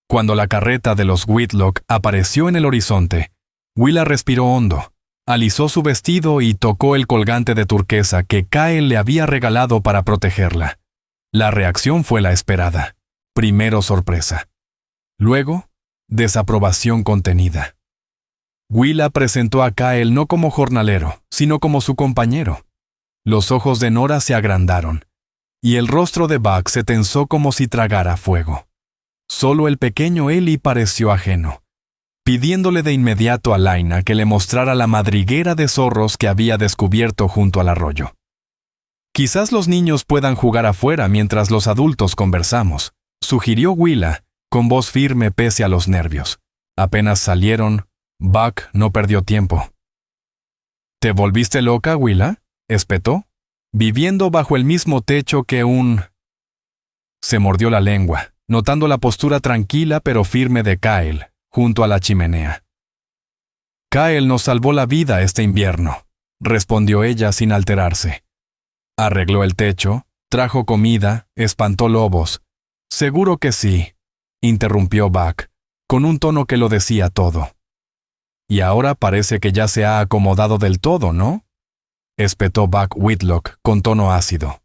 Cuando la carreta de los Whitlock apareció en el horizonte, Willa respiró hondo, alisó su vestido y tocó el colgante de turquesa que Kyle le había regalado para protegerla. La reacción fue la esperada. Primero sorpresa. Luego, desaprobación contenida. Willa presentó a Kyle no como jornalero, sino como su compañero. Los ojos de Nora se agrandaron, y el rostro de Buck se tensó como si tragara fuego. Solo el pequeño Eli pareció ajeno. pidiéndole de inmediato a Laina que le mostrara la madriguera de zorros que había descubierto junto al arroyo. Quizás los niños puedan jugar afuera mientras los adultos conversamos, sugirió Willa, con voz firme pese a los nervios. Apenas salieron, Buck no perdió tiempo. ¿Te volviste loca, Willa?, espetó, viviendo bajo el mismo techo que un... Se mordió la lengua, notando la postura tranquila pero firme de Kyle, junto a la chimenea. Kyle nos salvó la vida este invierno, respondió ella sin alterarse. Arregló el techo, trajo comida, espantó lobos. Seguro que sí, interrumpió Buck, con un tono que lo decía todo. Y ahora parece que ya se ha acomodado del todo, ¿no?, espetó Buck Whitlock con tono ácido.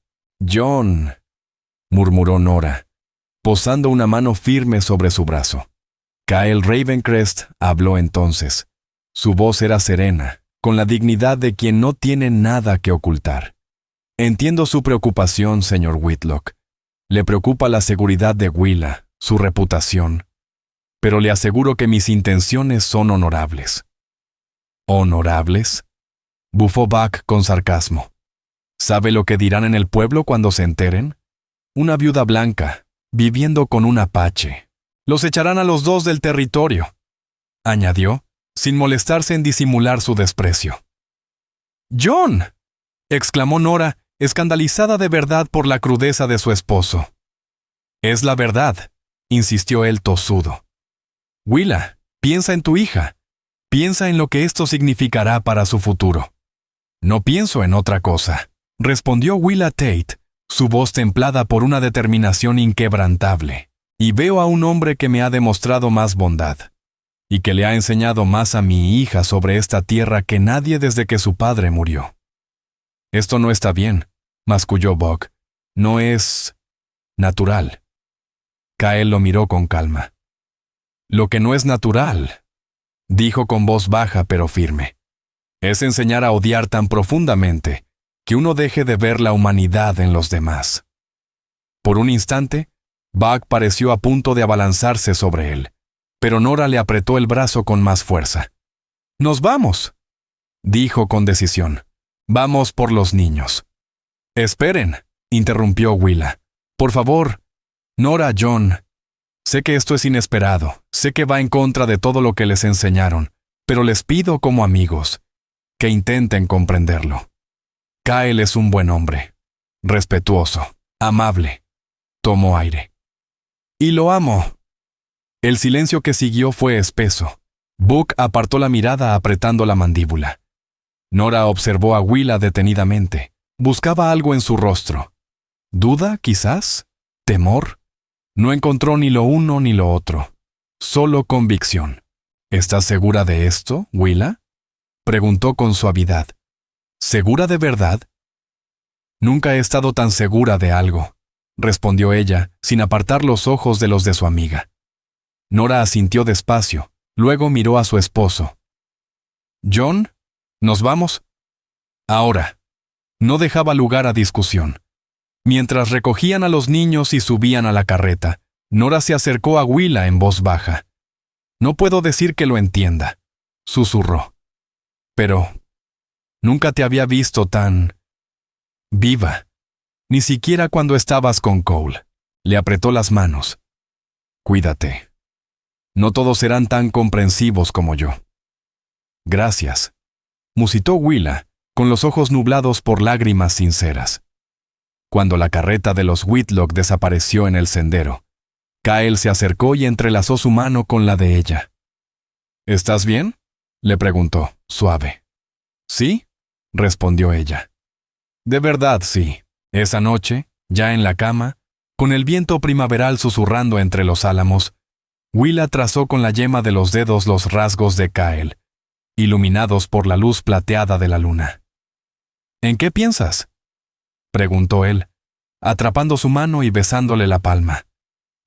John, murmuró Nora, posando una mano firme sobre su brazo. Kyle Ravencrest habló entonces. Su voz era serena, con la dignidad de quien no tiene nada que ocultar. Entiendo su preocupación, señor Whitlock. Le preocupa la seguridad de Willa, su reputación. Pero le aseguro que mis intenciones son honorables. ¿Honorables?, bufó Buck con sarcasmo. ¿Sabe lo que dirán en el pueblo cuando se enteren? Una viuda blanca, viviendo con un apache. Los echarán a los dos del territorio, añadió, sin molestarse en disimular su desprecio. ¡John!, exclamó Nora, escandalizada de verdad por la crudeza de su esposo. Es la verdad, insistió él tosudo. Willa, piensa en tu hija. Piensa en lo que esto significará para su futuro. No pienso en otra cosa, respondió Willa Tate, su voz templada por una determinación inquebrantable. Y veo a un hombre que me ha demostrado más bondad, y que le ha enseñado más a mi hija sobre esta tierra que nadie desde que su padre murió. Esto no está bien, masculló Buck. No es... natural. Kyle lo miró con calma. Lo que no es natural, dijo con voz baja pero firme, es enseñar a odiar tan profundamente que uno deje de ver la humanidad en los demás. Por un instante, Buck pareció a punto de abalanzarse sobre él, pero Nora le apretó el brazo con más fuerza. «¡Nos vamos!», dijo con decisión. «Vamos por los niños». «Esperen», interrumpió Willa. «Por favor, Nora, John. Sé que esto es inesperado, sé que va en contra de todo lo que les enseñaron, pero les pido como amigos que intenten comprenderlo. Kyle es un buen hombre, respetuoso, amable». Tomó aire. «Y lo amo». El silencio que siguió fue espeso. Buck apartó la mirada apretando la mandíbula. Nora observó a Willa detenidamente. Buscaba algo en su rostro. ¿Duda, quizás? ¿Temor? No encontró ni lo uno ni lo otro. Solo convicción. ¿Estás segura de esto, Willa?, preguntó con suavidad. ¿Segura de verdad? Nunca he estado tan segura de algo, respondió ella, sin apartar los ojos de los de su amiga. Nora asintió despacio, luego miró a su esposo. «John, ¿nos vamos?» Ahora. No dejaba lugar a discusión. Mientras recogían a los niños y subían a la carreta, Nora se acercó a Willa en voz baja. «No puedo decir que lo entienda», susurró. «Pero nunca te había visto tan... viva. Ni siquiera cuando estabas con Cole». Le apretó las manos. «Cuídate. No todos serán tan comprensivos como yo». «Gracias», musitó Willa, con los ojos nublados por lágrimas sinceras. Cuando la carreta de los Whitlock desapareció en el sendero, Kyle se acercó y entrelazó su mano con la de ella. «¿Estás bien?», le preguntó, suave. «Sí», respondió ella. «De verdad, sí». Esa noche, ya en la cama, con el viento primaveral susurrando entre los álamos, Willa trazó con la yema de los dedos los rasgos de Kyle, iluminados por la luz plateada de la luna. «¿En qué piensas?», preguntó él, atrapando su mano y besándole la palma.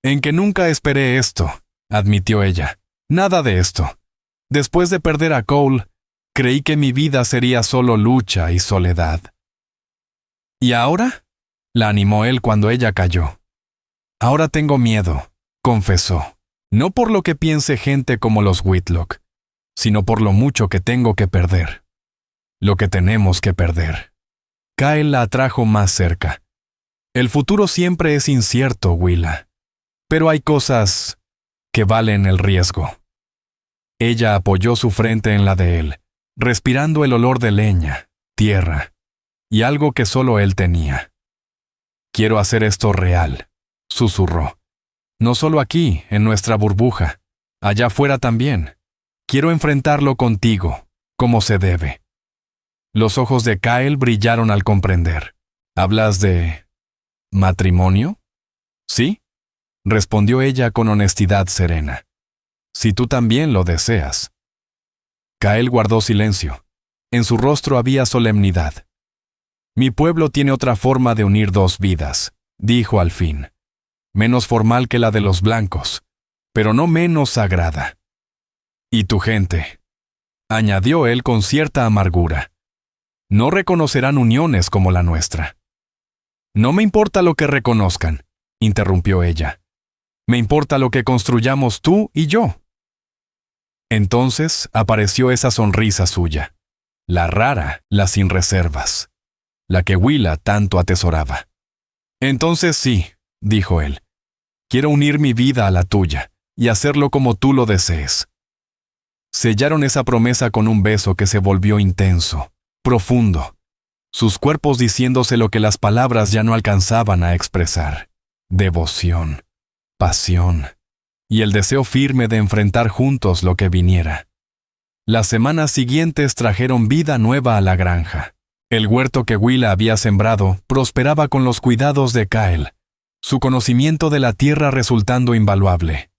«En que nunca esperé esto», admitió ella. «Nada de esto. Después de perder a Cole, creí que mi vida sería solo lucha y soledad». «¿Y ahora?», la animó él cuando ella cayó. «Ahora tengo miedo», confesó. No por lo que piense gente como los Whitlock, sino por lo mucho que tengo que perder. Lo que tenemos que perder. Kyle la atrajo más cerca. El futuro siempre es incierto, Willa. Pero hay cosas que valen el riesgo. Ella apoyó su frente en la de él, respirando el olor de leña, tierra, y algo que solo él tenía. Quiero hacer esto real, susurró. No solo aquí, en nuestra burbuja, allá afuera también. Quiero enfrentarlo contigo, como se debe. Los ojos de Kyle brillaron al comprender. ¿Hablas de matrimonio? Sí, respondió ella con honestidad serena. Si tú también lo deseas. Kyle guardó silencio. En su rostro había solemnidad. Mi pueblo tiene otra forma de unir dos vidas, dijo al fin. Menos formal que la de los blancos, pero no menos sagrada. Y tu gente, añadió él con cierta amargura, no reconocerán uniones como la nuestra. No me importa lo que reconozcan, interrumpió ella. Me importa lo que construyamos tú y yo. Entonces apareció esa sonrisa suya, la rara, la sin reservas, la que Willa tanto atesoraba. Entonces sí, dijo él, quiero unir mi vida a la tuya y hacerlo como tú lo desees. Sellaron esa promesa con un beso que se volvió intenso, profundo, sus cuerpos diciéndose lo que las palabras ya no alcanzaban a expresar: devoción, pasión, y el deseo firme de enfrentar juntos lo que viniera. Las semanas siguientes trajeron vida nueva a la granja. El huerto que Willa había sembrado prosperaba con los cuidados de Kyle, su conocimiento de la tierra resultando invaluable.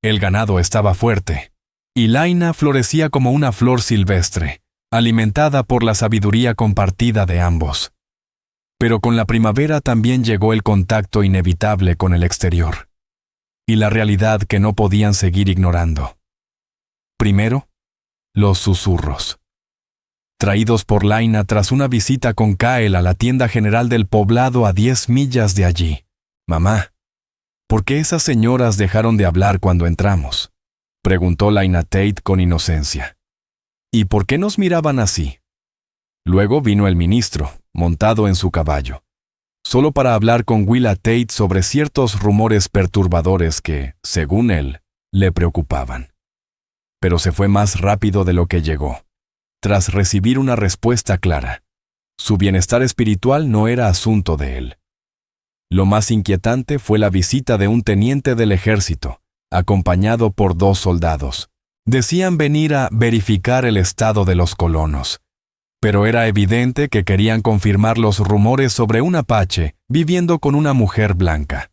El ganado estaba fuerte, y Laina florecía como una flor silvestre, alimentada por la sabiduría compartida de ambos. Pero con la primavera también llegó el contacto inevitable con el exterior, y la realidad que no podían seguir ignorando. Primero, los susurros. Traídos por Laina tras una visita con Kyle a la tienda general del poblado a 10 millas de allí. Mamá, ¿por qué esas señoras dejaron de hablar cuando entramos?, preguntó Laina Tate con inocencia. ¿Y por qué nos miraban así? Luego vino el ministro, montado en su caballo, solo para hablar con Willa Tate sobre ciertos rumores perturbadores que, según él, le preocupaban. Pero se fue más rápido de lo que llegó, tras recibir una respuesta clara. Su bienestar espiritual no era asunto de él. Lo más inquietante fue la visita de un teniente del ejército, acompañado por 2 soldados. Decían venir a verificar el estado de los colonos, pero era evidente que querían confirmar los rumores sobre un apache viviendo con una mujer blanca.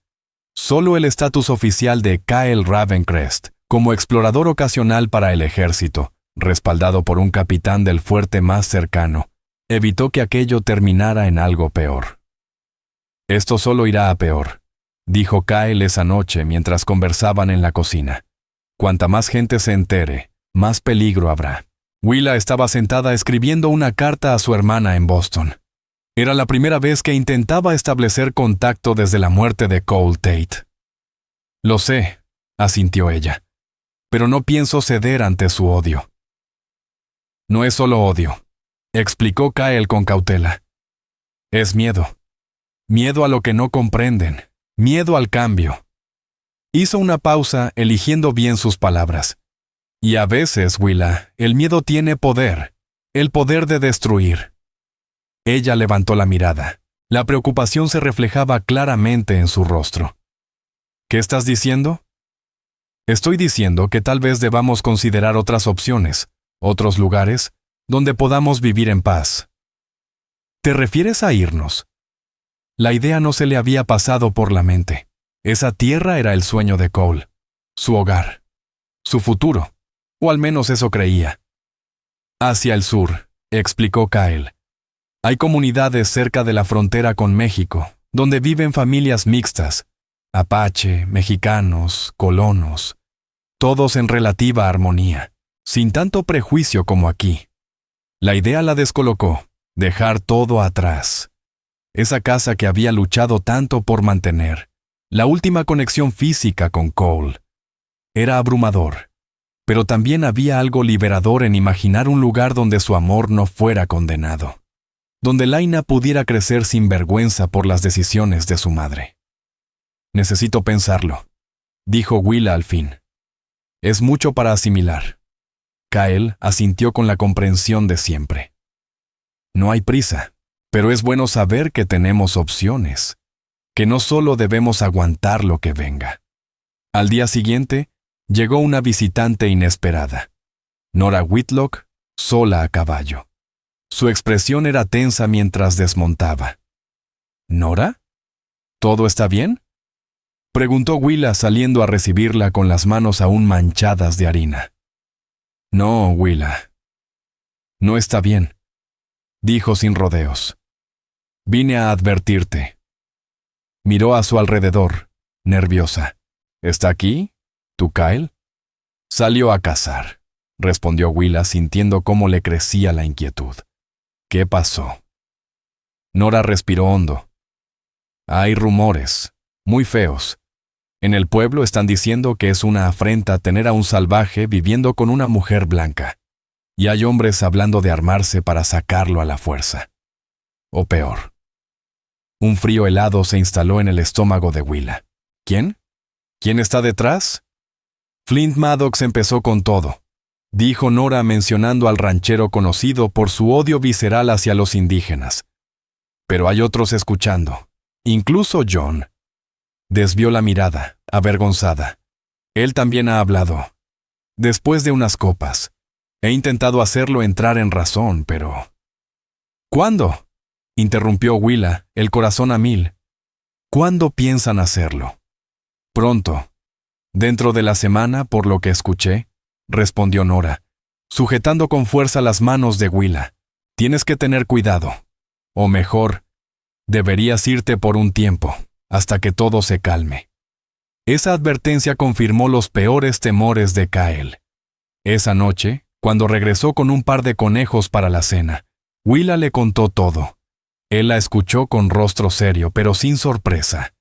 Solo el estatus oficial de Kyle Ravencrest, como explorador ocasional para el ejército, respaldado por un capitán del fuerte más cercano, evitó que aquello terminara en algo peor. Esto solo irá a peor, dijo Kyle esa noche mientras conversaban en la cocina. Cuanta más gente se entere, más peligro habrá. Willa estaba sentada escribiendo una carta a su hermana en Boston. Era la primera vez que intentaba establecer contacto desde la muerte de Cole Tate. Lo sé, asintió ella, pero no pienso ceder ante su odio. No es solo odio, explicó Kyle con cautela. Es miedo. Miedo a lo que no comprenden. Miedo al cambio. Hizo una pausa, eligiendo bien sus palabras. Y a veces, Willa, el miedo tiene poder. El poder de destruir. Ella levantó la mirada. La preocupación se reflejaba claramente en su rostro. ¿Qué estás diciendo? Estoy diciendo que tal vez debamos considerar otras opciones, otros lugares, donde podamos vivir en paz. ¿Te refieres a irnos? La idea no se le había pasado por la mente. Esa tierra era el sueño de Cole, su hogar, su futuro, o al menos eso creía. Hacia el sur, explicó Kyle. Hay comunidades cerca de la frontera con México, donde viven familias mixtas, apache, mexicanos, colonos, todos en relativa armonía, sin tanto prejuicio como aquí. La idea la descolocó, dejar todo atrás. Esa casa que había luchado tanto por mantener, la última conexión física con Cole. Era abrumador, pero también había algo liberador en imaginar un lugar donde su amor no fuera condenado, donde Laina pudiera crecer sin vergüenza por las decisiones de su madre. «Necesito pensarlo», dijo Willa al fin. «Es mucho para asimilar». Kyle asintió con la comprensión de siempre. «No hay prisa, pero es bueno saber que tenemos opciones, que no solo debemos aguantar lo que venga». Al día siguiente, llegó una visitante inesperada. Nora Whitlock, sola a caballo. Su expresión era tensa mientras desmontaba. «¿Nora? ¿Todo está bien?», preguntó Willa saliendo a recibirla con las manos aún manchadas de harina. «No, Willa. No está bien», dijo sin rodeos. «Vine a advertirte». Miró a su alrededor, nerviosa. «¿Está aquí? ¿Tú, Kyle?» «Salió a cazar», respondió Willa sintiendo cómo le crecía la inquietud. «¿Qué pasó?» Nora respiró hondo. «Hay rumores, muy feos. En el pueblo están diciendo que es una afrenta tener a un salvaje viviendo con una mujer blanca. Y hay hombres hablando de armarse para sacarlo a la fuerza. O peor». Un frío helado se instaló en el estómago de Willa. «¿Quién? ¿Quién está detrás?» «Flint Maddox empezó con todo», dijo Nora mencionando al ranchero conocido por su odio visceral hacia los indígenas. «Pero hay otros escuchando, incluso John». Desvió la mirada, avergonzada. «Él también ha hablado. Después de unas copas. He intentado hacerlo entrar en razón, pero...» «¿Cuándo?», interrumpió Willa, el corazón a mil. «¿Cuándo piensan hacerlo?» «Pronto. Dentro de la semana, por lo que escuché», respondió Nora, sujetando con fuerza las manos de Willa. «Tienes que tener cuidado. O mejor, deberías irte por un tiempo, hasta que todo se calme». Esa advertencia confirmó los peores temores de Kyle. Esa noche, cuando regresó con un par de conejos para la cena, Willa le contó todo. Él la escuchó con rostro serio, pero sin sorpresa.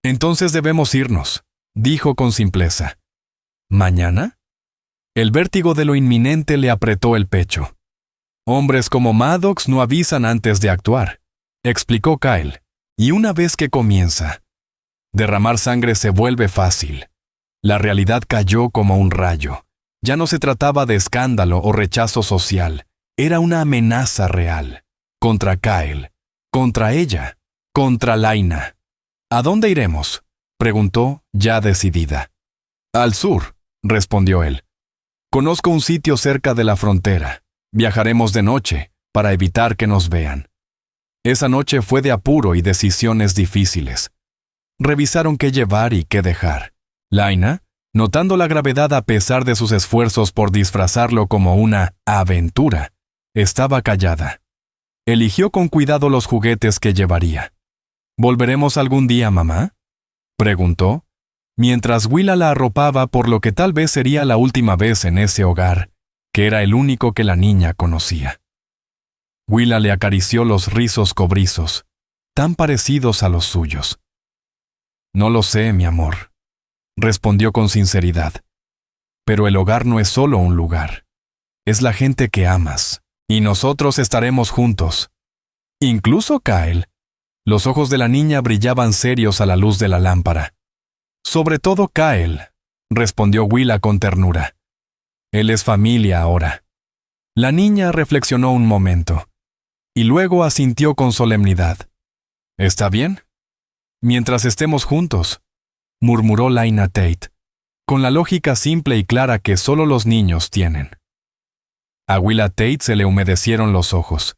«Entonces debemos irnos», dijo con simpleza. «¿Mañana?». El vértigo de lo inminente le apretó el pecho. «Hombres como Maddox no avisan antes de actuar», explicó Kyle. «Y una vez que comienza, derramar sangre se vuelve fácil». La realidad cayó como un rayo. Ya no se trataba de escándalo o rechazo social. Era una amenaza real. Contra Kyle. Contra ella. Contra Laina. «¿A dónde iremos?», preguntó, ya decidida. «Al sur», respondió él. «Conozco un sitio cerca de la frontera. Viajaremos de noche, para evitar que nos vean». Esa noche fue de apuro y decisiones difíciles. Revisaron qué llevar y qué dejar. Laina, notando la gravedad a pesar de sus esfuerzos por disfrazarlo como una aventura, estaba callada. Eligió con cuidado los juguetes que llevaría. «¿Volveremos algún día, mamá?», preguntó, mientras Willa la arropaba por lo que tal vez sería la última vez en ese hogar, que era el único que la niña conocía. Willa le acarició los rizos cobrizos, tan parecidos a los suyos. «No lo sé, mi amor», respondió con sinceridad. «Pero el hogar no es solo un lugar. Es la gente que amas, y nosotros estaremos juntos. Incluso Kyle». Los ojos de la niña brillaban serios a la luz de la lámpara. «Sobre todo Kyle», respondió Willa con ternura. «Él es familia ahora». La niña reflexionó un momento, y luego asintió con solemnidad. «¿Está bien?». «Mientras estemos juntos», murmuró Laina Tate, con la lógica simple y clara que solo los niños tienen. A Willa Tate se le humedecieron los ojos.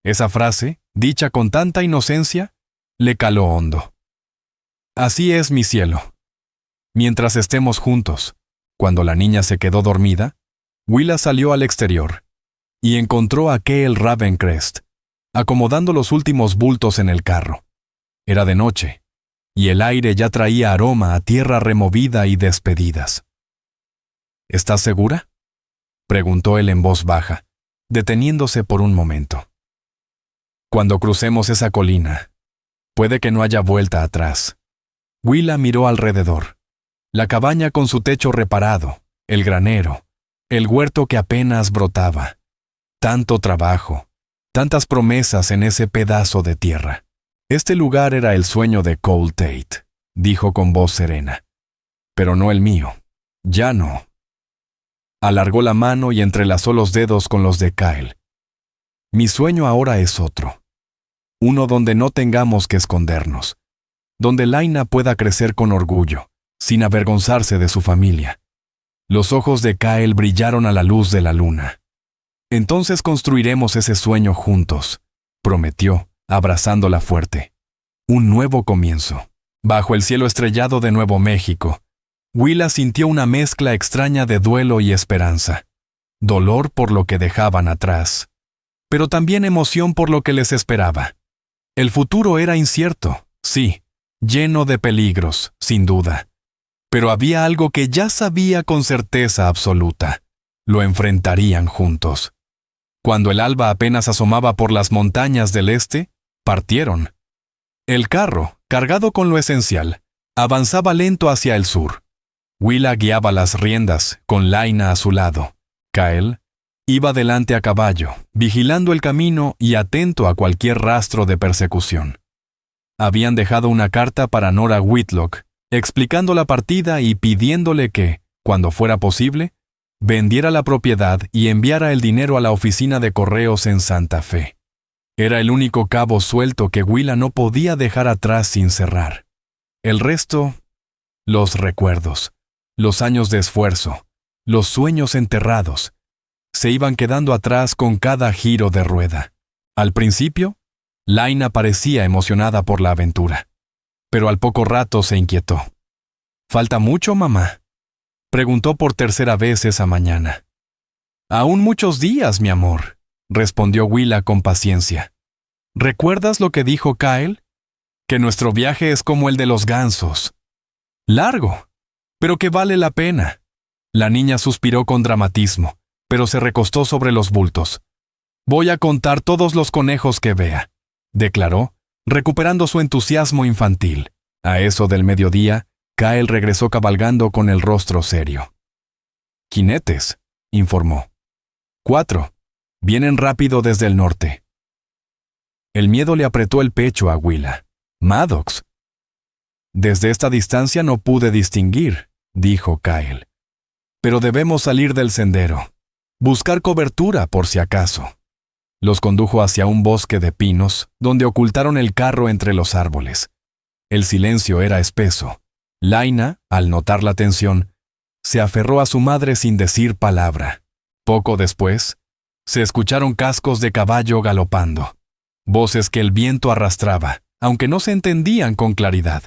Esa frase, dicha con tanta inocencia, le caló hondo. «Así es, mi cielo. Mientras estemos juntos». Cuando la niña se quedó dormida, Willa salió al exterior y encontró a Cale Ravencrest, acomodando los últimos bultos en el carro. Era de noche, y el aire ya traía aroma a tierra removida y despedidas. «¿Estás segura?», preguntó él en voz baja, deteniéndose por un momento. «Cuando crucemos esa colina, puede que no haya vuelta atrás». Willa miró alrededor. La cabaña con su techo reparado, el granero, el huerto que apenas brotaba. Tanto trabajo, tantas promesas en ese pedazo de tierra. Este lugar era el sueño de Cole Tate, dijo con voz serena. Pero no el mío. Ya no. Alargó la mano y entrelazó los dedos con los de Kyle. Mi sueño ahora es otro. Uno donde no tengamos que escondernos. Donde Laina pueda crecer con orgullo, sin avergonzarse de su familia. Los ojos de Kyle brillaron a la luz de la luna. Entonces construiremos ese sueño juntos, prometió, abrazándola fuerte. Un nuevo comienzo. Bajo el cielo estrellado de Nuevo México, Willa sintió una mezcla extraña de duelo y esperanza. Dolor por lo que dejaban atrás, pero también emoción por lo que les esperaba. El futuro era incierto, sí, lleno de peligros, sin duda. Pero había algo que ya sabía con certeza absoluta. Lo enfrentarían juntos. Cuando el alba apenas asomaba por las montañas del este, partieron. El carro, cargado con lo esencial, avanzaba lento hacia el sur. Willa guiaba las riendas, con Laina a su lado. Kyle iba delante a caballo, vigilando el camino y atento a cualquier rastro de persecución. Habían dejado una carta para Nora Whitlock, explicando la partida y pidiéndole que, cuando fuera posible, vendiera la propiedad y enviara el dinero a la oficina de correos en Santa Fe. Era el único cabo suelto que Willa no podía dejar atrás sin cerrar. El resto, los recuerdos, los años de esfuerzo, los sueños enterrados, se iban quedando atrás con cada giro de rueda. Al principio, Laina parecía emocionada por la aventura, pero al poco rato se inquietó. ¿Falta mucho, mamá?, preguntó por tercera vez esa mañana. Aún muchos días, mi amor, respondió Willa con paciencia. ¿Recuerdas lo que dijo Kyle? Que nuestro viaje es como el de los gansos. Largo, pero que vale la pena. La niña suspiró con dramatismo, pero se recostó sobre los bultos. Voy a contar todos los conejos que vea, declaró, recuperando su entusiasmo infantil. A eso del mediodía, Kyle regresó cabalgando con el rostro serio. Jinetes, informó. 4. Vienen rápido desde el norte. El miedo le apretó el pecho a Willa. Maddox. Desde esta distancia no pude distinguir, dijo Kyle. Pero debemos salir del sendero. Buscar cobertura por si acaso. Los condujo hacia un bosque de pinos, donde ocultaron el carro entre los árboles. El silencio era espeso. Laina, al notar la tensión, se aferró a su madre sin decir palabra. Poco después, se escucharon cascos de caballo galopando, voces que el viento arrastraba, aunque no se entendían con claridad.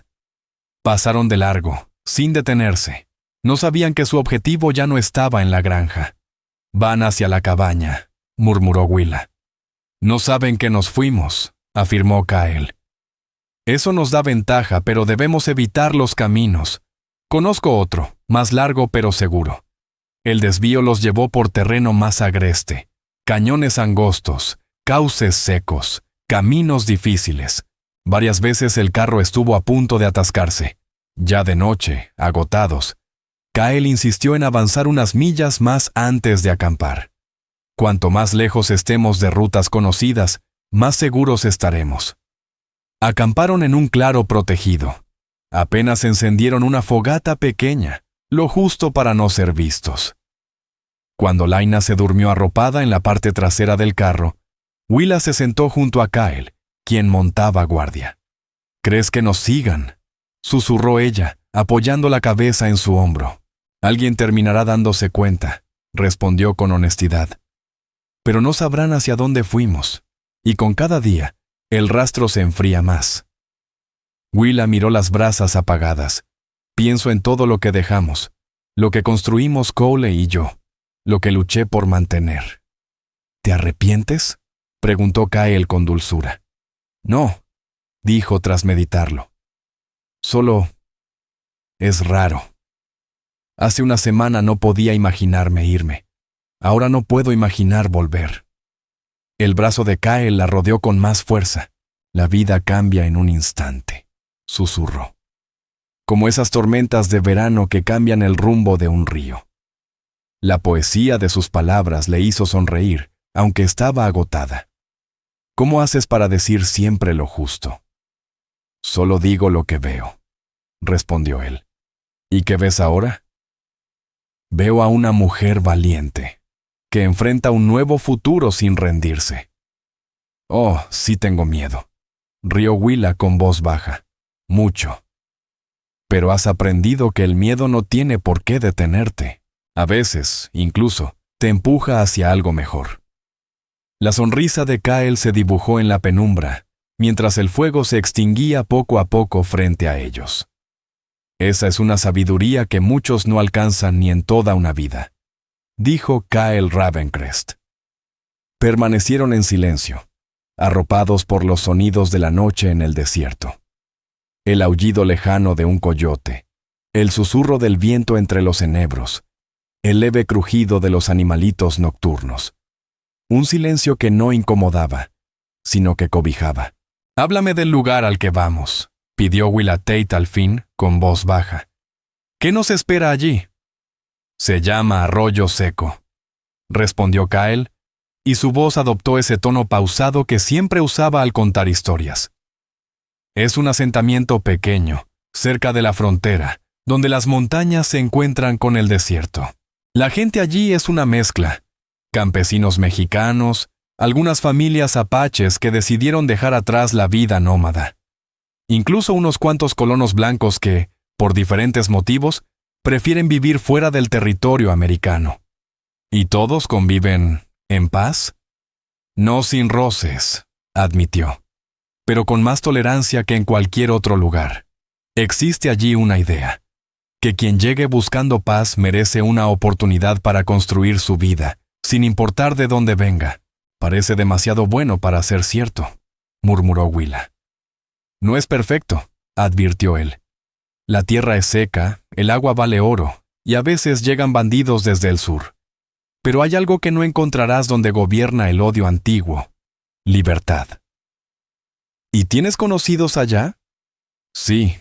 Pasaron de largo, sin detenerse. No sabían que su objetivo ya no estaba en la granja. Van hacia la cabaña, murmuró Willa. No saben que nos fuimos, afirmó Kyle. Eso nos da ventaja, pero debemos evitar los caminos. Conozco otro, más largo pero seguro. El desvío los llevó por terreno más agreste, cañones angostos, cauces secos, caminos difíciles. Varias veces el carro estuvo a punto de atascarse. Ya de noche, agotados, Kyle insistió en avanzar unas millas más antes de acampar. Cuanto más lejos estemos de rutas conocidas, más seguros estaremos. Acamparon en un claro protegido. Apenas encendieron una fogata pequeña, lo justo para no ser vistos. Cuando Laina se durmió arropada en la parte trasera del carro, Willa se sentó junto a Kyle, quien montaba guardia. ¿Crees que nos sigan?, susurró ella, apoyando la cabeza en su hombro. Alguien terminará dándose cuenta, respondió con honestidad. Pero no sabrán hacia dónde fuimos, y con cada día, el rastro se enfría más. Willa miró las brasas apagadas. Pienso en todo lo que dejamos, lo que construimos Cole y yo, lo que luché por mantener. ¿Te arrepientes?, preguntó Kyle con dulzura. No, dijo tras meditarlo. Solo es raro. Hace una semana no podía imaginarme irme. Ahora no puedo imaginar volver. El brazo de Kyle la rodeó con más fuerza. La vida cambia en un instante, susurró. como esas tormentas de verano que cambian el rumbo de un río. La poesía de sus palabras le hizo sonreír, aunque estaba agotada. ¿Cómo haces para decir siempre lo justo? Solo digo lo que veo, respondió él. ¿Y qué ves ahora? Veo a una mujer valiente, que enfrenta un nuevo futuro sin rendirse. Oh, sí tengo miedo, rió Willa con voz baja. Mucho. Pero has aprendido que el miedo no tiene por qué detenerte. A veces, incluso, te empuja hacia algo mejor. La sonrisa de Kyle se dibujó en la penumbra, mientras el fuego se extinguía poco a poco frente a ellos. Esa es una sabiduría que muchos no alcanzan ni en toda una vida, dijo Kyle Ravencrest. Permanecieron en silencio, arropados por los sonidos de la noche en el desierto. El aullido lejano de un coyote, el susurro del viento entre los enebros, el leve crujido de los animalitos nocturnos. Un silencio que no incomodaba, sino que cobijaba. «Háblame del lugar al que vamos», pidió Willa Tate al fin, con voz baja. «¿Qué nos espera allí?» «Se llama Arroyo Seco», respondió Kyle, y su voz adoptó ese tono pausado que siempre usaba al contar historias. «Es un asentamiento pequeño, cerca de la frontera, donde las montañas se encuentran con el desierto. La gente allí es una mezcla. Campesinos mexicanos, algunas familias apaches que decidieron dejar atrás la vida nómada. Incluso unos cuantos colonos blancos que, por diferentes motivos, prefieren vivir fuera del territorio americano. ¿Y todos conviven en paz? No sin roces, admitió, pero con más tolerancia que en cualquier otro lugar. Existe allí una idea, que quien llegue buscando paz merece una oportunidad para construir su vida, sin importar de dónde venga. Parece demasiado bueno para ser cierto, murmuró Willa. No es perfecto, advirtió él. La tierra es seca, el agua vale oro, y a veces llegan bandidos desde el sur. Pero hay algo que no encontrarás donde gobierna el odio antiguo: libertad. ¿Y tienes conocidos allá? Sí,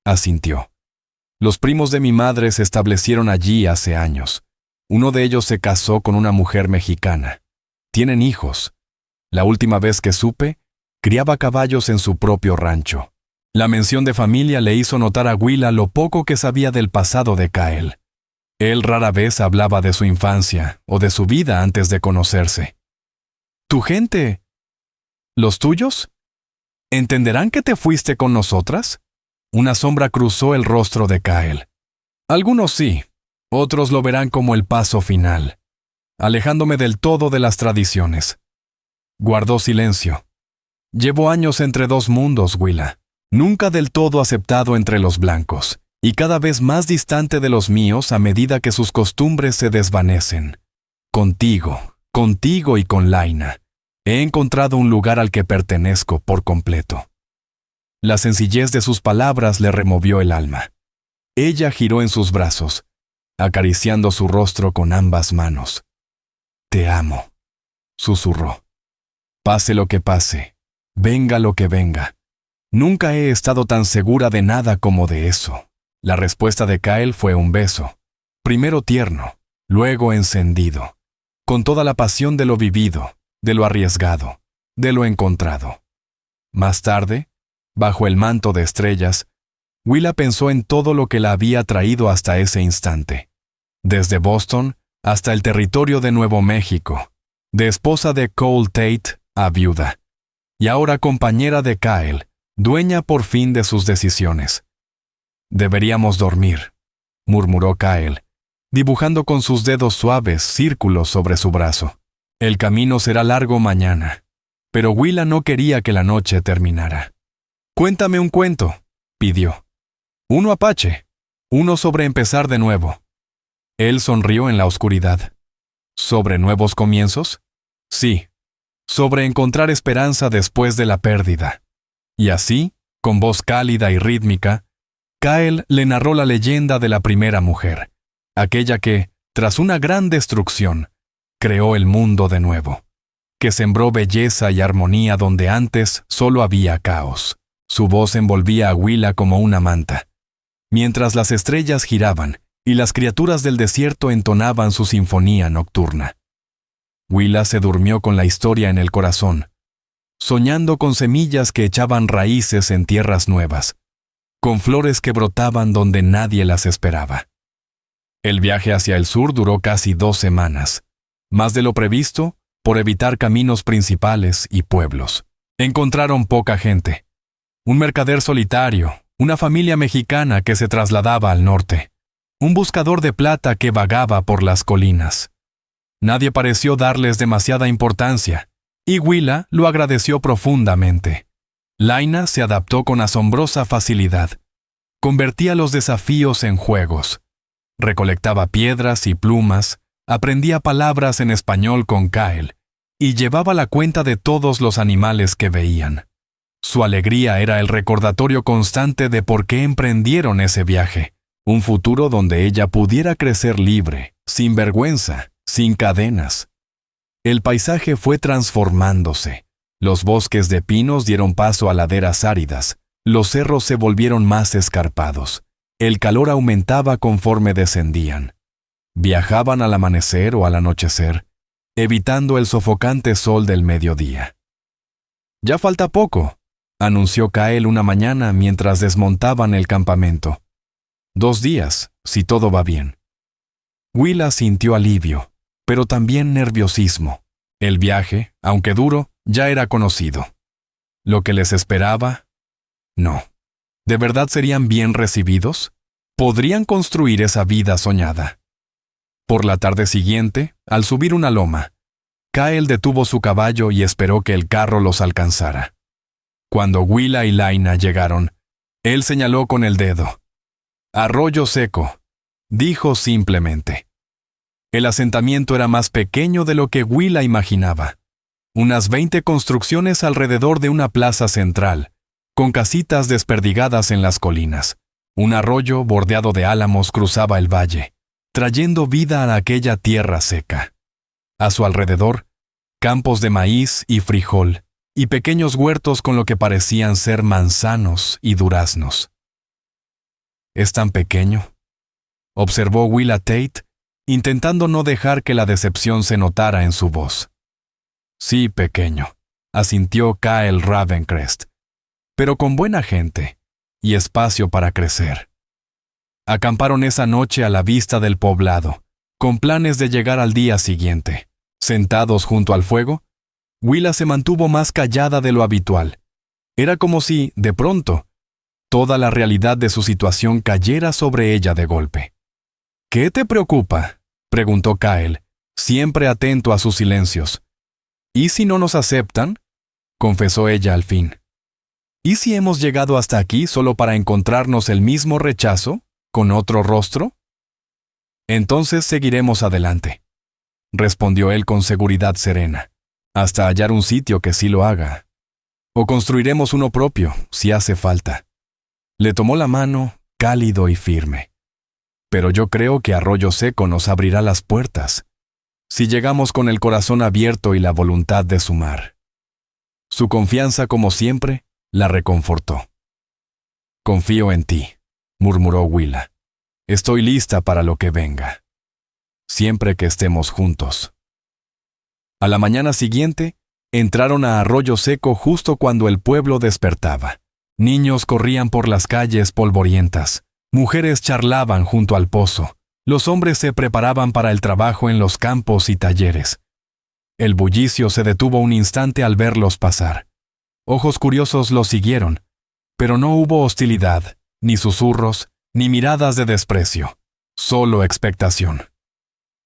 asintió. Los primos de mi madre se establecieron allí hace años. Uno de ellos se casó con una mujer mexicana. Tienen hijos. La última vez que supe, criaba caballos en su propio rancho. La mención de familia le hizo notar a Willa lo poco que sabía del pasado de Kyle. Él rara vez hablaba de su infancia o de su vida antes de conocerse. ¿Tu gente? ¿Los tuyos? ¿Entenderán que te fuiste con nosotras? Una sombra cruzó el rostro de Kyle. Algunos sí. Otros lo verán como el paso final, alejándome del todo de las tradiciones. Guardó silencio. Llevo años entre dos mundos, Willa, nunca del todo aceptado entre los blancos, y cada vez más distante de los míos a medida que sus costumbres se desvanecen. Contigo y con Laina, he encontrado un lugar al que pertenezco por completo. La sencillez de sus palabras le removió el alma. Ella giró en sus brazos, acariciando su rostro con ambas manos. «Te amo», susurró. «Pase lo que pase, venga lo que venga. Nunca he estado tan segura de nada como de eso». La respuesta de Kyle fue un beso, primero tierno, luego encendido, con toda la pasión de lo vivido, de lo arriesgado, de lo encontrado. Más tarde, bajo el manto de estrellas, Willa pensó en todo lo que la había traído hasta ese instante. Desde Boston hasta el territorio de Nuevo México, de esposa de Cole Tate a viuda, y ahora compañera de Kyle, dueña por fin de sus decisiones. «Deberíamos dormir», murmuró Kyle, dibujando con sus dedos suaves círculos sobre su brazo. «El camino será largo mañana», pero Willa no quería que la noche terminara. «Cuéntame un cuento», pidió. «Uno apache, uno sobre empezar de nuevo». Él sonrió en la oscuridad. ¿Sobre nuevos comienzos? Sí, sobre encontrar esperanza después de la pérdida. Y así, con voz cálida y rítmica, Kyle le narró la leyenda de la primera mujer, aquella que, tras una gran destrucción, creó el mundo de nuevo, que sembró belleza y armonía donde antes solo había caos. Su voz envolvía a Willa como una manta. mientras las estrellas giraban y las criaturas del desierto entonaban su sinfonía nocturna. Willa se durmió con la historia en el corazón, soñando con semillas que echaban raíces en tierras nuevas, con flores que brotaban donde nadie las esperaba. El viaje hacia el sur duró casi 2 semanas, más de lo previsto, por evitar caminos principales y pueblos. Encontraron poca gente. Un mercader solitario, una familia mexicana que se trasladaba al norte, un buscador de plata que vagaba por las colinas. Nadie pareció darles demasiada importancia, y Willa lo agradeció profundamente. Laina se adaptó con asombrosa facilidad. Convertía los desafíos en juegos. Recolectaba piedras y plumas, aprendía palabras en español con Kyle, y llevaba la cuenta de todos los animales que veían. Su alegría era el recordatorio constante de por qué emprendieron ese viaje, un futuro donde ella pudiera crecer libre, sin vergüenza, sin cadenas. El paisaje fue transformándose. Los bosques de pinos dieron paso a laderas áridas, los cerros se volvieron más escarpados. El calor aumentaba conforme descendían. Viajaban al amanecer o al anochecer, evitando el sofocante sol del mediodía. «Ya falta poco», anunció Kyle una mañana mientras desmontaban el campamento. 2 días, si todo va bien. Willa sintió alivio, pero también nerviosismo. El viaje, aunque duro, ya era conocido. Lo que les esperaba, no. ¿De verdad serían bien recibidos? ¿Podrían construir esa vida soñada? Por la tarde siguiente, al subir una loma, Kyle detuvo su caballo y esperó que el carro los alcanzara. Cuando Willa y Laina llegaron, él señaló con el dedo. «Arroyo Seco», dijo simplemente. El asentamiento era más pequeño de lo que Willa imaginaba. Unas 20 construcciones alrededor de una plaza central, con casitas desperdigadas en las colinas. Un arroyo bordeado de álamos cruzaba el valle, trayendo vida a aquella tierra seca. A su alrededor, campos de maíz y frijol, y pequeños huertos con lo que parecían ser manzanos y duraznos. «¿Es tan pequeño?», observó Willa Tate, intentando no dejar que la decepción se notara en su voz. «Sí, pequeño», asintió Kyle Ravencrest, «pero con buena gente y espacio para crecer». Acamparon esa noche a la vista del poblado, con planes de llegar al día siguiente. Sentados junto al fuego, Willa se mantuvo más callada de lo habitual. Era como si, de pronto, toda la realidad de su situación cayera sobre ella de golpe. «¿Qué te preocupa?», preguntó Kyle, siempre atento a sus silencios. «¿Y si no nos aceptan?», confesó ella al fin. «¿Y si hemos llegado hasta aquí solo para encontrarnos el mismo rechazo, con otro rostro?». «Entonces seguiremos adelante», respondió él con seguridad serena, «hasta hallar un sitio que sí lo haga. O construiremos uno propio, si hace falta». Le tomó la mano, cálido y firme. «Pero yo creo que Arroyo Seco nos abrirá las puertas, si llegamos con el corazón abierto y la voluntad de sumar». Su confianza, como siempre, la reconfortó. «Confío en ti», murmuró Willa. «Estoy lista para lo que venga. Siempre que estemos juntos». A la mañana siguiente, entraron a Arroyo Seco justo cuando el pueblo despertaba. Niños corrían por las calles polvorientas. Mujeres charlaban junto al pozo. Los hombres se preparaban para el trabajo en los campos y talleres. El bullicio se detuvo un instante al verlos pasar. Ojos curiosos los siguieron, pero no hubo hostilidad, ni susurros, ni miradas de desprecio. Solo expectación.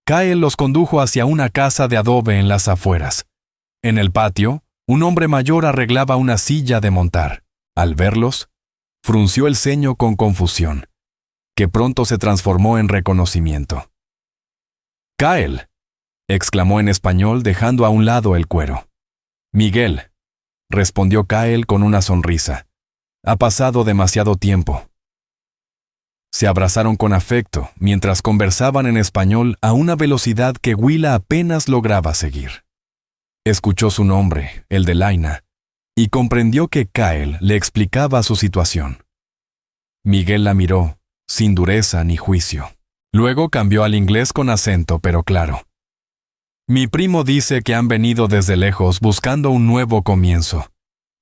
Kyle los condujo hacia una casa de adobe en las afueras. En el patio, un hombre mayor arreglaba una silla de montar. Al verlos, frunció el ceño con confusión, que pronto se transformó en reconocimiento. «Kyle», exclamó en español dejando a un lado el cuero. «Miguel», respondió Kyle con una sonrisa. «Ha pasado demasiado tiempo». Se abrazaron con afecto mientras conversaban en español a una velocidad que Willa apenas lograba seguir. Escuchó su nombre, el de Laina, y comprendió que Kyle le explicaba su situación. Miguel la miró, sin dureza ni juicio. Luego cambió al inglés con acento, pero claro. Mi primo dice que han venido desde lejos buscando un nuevo comienzo,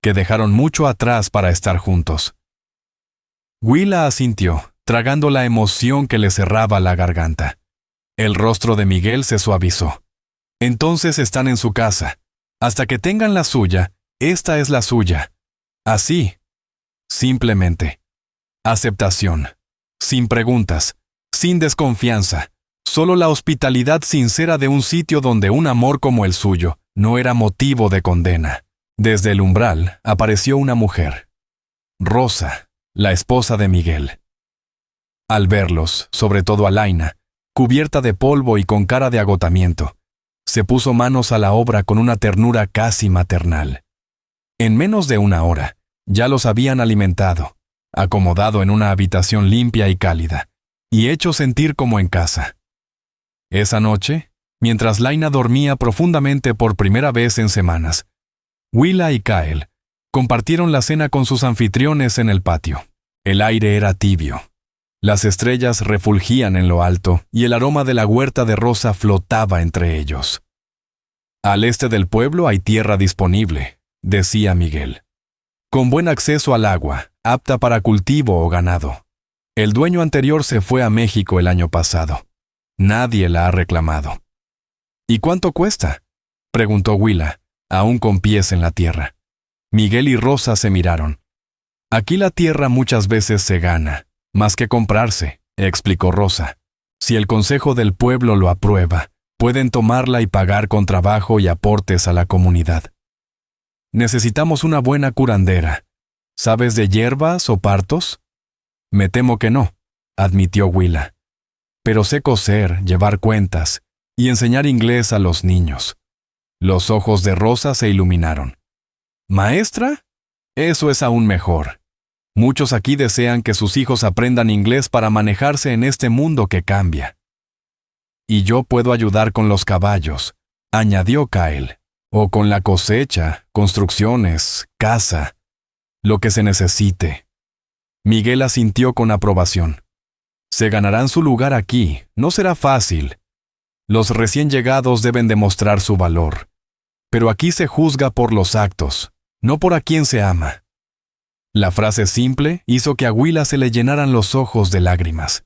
que dejaron mucho atrás para estar juntos. Willa asintió, tragando la emoción que le cerraba la garganta. El rostro de Miguel se suavizó. Entonces están en su casa. Hasta que tengan la suya, esta es la suya. Así. Simplemente. Aceptación. Sin preguntas. Sin desconfianza. Solo la hospitalidad sincera de un sitio donde un amor como el suyo no era motivo de condena. Desde el umbral apareció una mujer. Rosa, la esposa de Miguel. Al verlos, sobre todo a Laina, cubierta de polvo y con cara de agotamiento, se puso manos a la obra con una ternura casi maternal. En menos de una hora, ya los habían alimentado, acomodado en una habitación limpia y cálida, y hecho sentir como en casa. Esa noche, mientras Laina dormía profundamente por primera vez en semanas, Willa y Kyle compartieron la cena con sus anfitriones en el patio. El aire era tibio. Las estrellas refulgían en lo alto y el aroma de la huerta de rosa flotaba entre ellos. Al este del pueblo hay tierra disponible, decía Miguel, con buen acceso al agua, apta para cultivo o ganado. El dueño anterior se fue a México el año pasado. Nadie la ha reclamado. ¿Y cuánto cuesta?, preguntó Willa, aún con pies en la tierra. Miguel y Rosa se miraron. Aquí la tierra muchas veces se gana, más que comprarse, explicó Rosa. Si el consejo del pueblo lo aprueba, pueden tomarla y pagar con trabajo y aportes a la comunidad. Necesitamos una buena curandera. ¿Sabes de hierbas o partos? Me temo que no, admitió Willa. Pero sé coser, llevar cuentas y enseñar inglés a los niños. Los ojos de Rosa se iluminaron. ¿Maestra? Eso es aún mejor. Muchos aquí desean que sus hijos aprendan inglés para manejarse en este mundo que cambia. Y yo puedo ayudar con los caballos, añadió Kyle, o con la cosecha, construcciones, casa, lo que se necesite. Miguel asintió con aprobación. Se ganarán su lugar aquí, no será fácil. Los recién llegados deben demostrar su valor. Pero aquí se juzga por los actos, no por a quién se ama. La frase simple hizo que a Willa se le llenaran los ojos de lágrimas.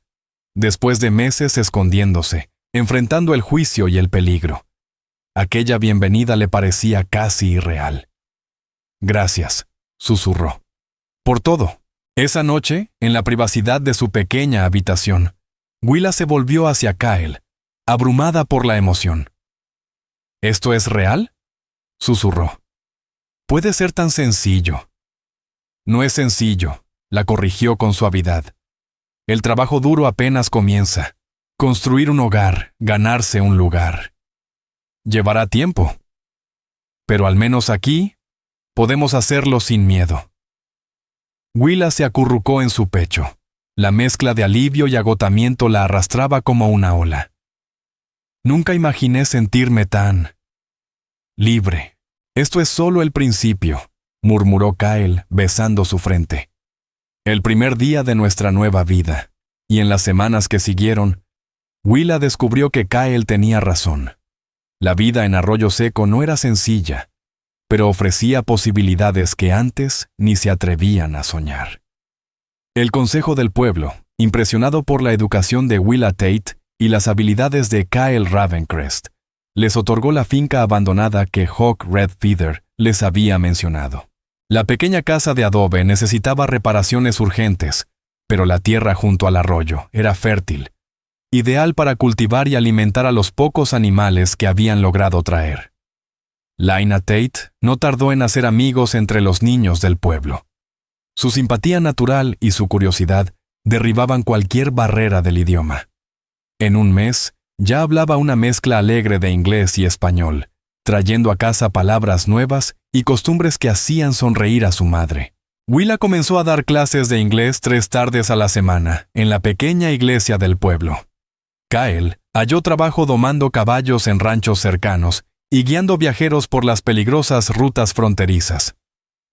Después de meses escondiéndose, enfrentando el juicio y el peligro, aquella bienvenida le parecía casi irreal. Gracias, susurró. Por todo. Esa noche, en la privacidad de su pequeña habitación, Willa se volvió hacia Kyle, abrumada por la emoción. ¿Esto es real?, susurró. Puede ser tan sencillo. No es sencillo, la corrigió con suavidad. El trabajo duro apenas comienza. Construir un hogar, ganarse un lugar. Llevará tiempo. Pero al menos aquí, podemos hacerlo sin miedo. Willa se acurrucó en su pecho. La mezcla de alivio y agotamiento la arrastraba como una ola. Nunca imaginé sentirme tan libre. Esto es solo el principio, murmuró Kyle, besando su frente. El primer día de nuestra nueva vida, y en las semanas que siguieron, Willa descubrió que Kyle tenía razón. La vida en Arroyo Seco no era sencilla, pero ofrecía posibilidades que antes ni se atrevían a soñar. El Consejo del Pueblo, impresionado por la educación de Willa Tate y las habilidades de Kyle Ravencrest, les otorgó la finca abandonada que Hawk Redfeather les había mencionado. La pequeña casa de adobe necesitaba reparaciones urgentes, pero la tierra junto al arroyo era fértil, ideal para cultivar y alimentar a los pocos animales que habían logrado traer. Laina Tate no tardó en hacer amigos entre los niños del pueblo. Su simpatía natural y su curiosidad derribaban cualquier barrera del idioma. En un mes, ya hablaba una mezcla alegre de inglés y español, trayendo a casa palabras nuevas y costumbres que hacían sonreír a su madre. Willa comenzó a dar clases de inglés 3 tardes a la semana en la pequeña iglesia del pueblo. Kyle halló trabajo domando caballos en ranchos cercanos y guiando viajeros por las peligrosas rutas fronterizas.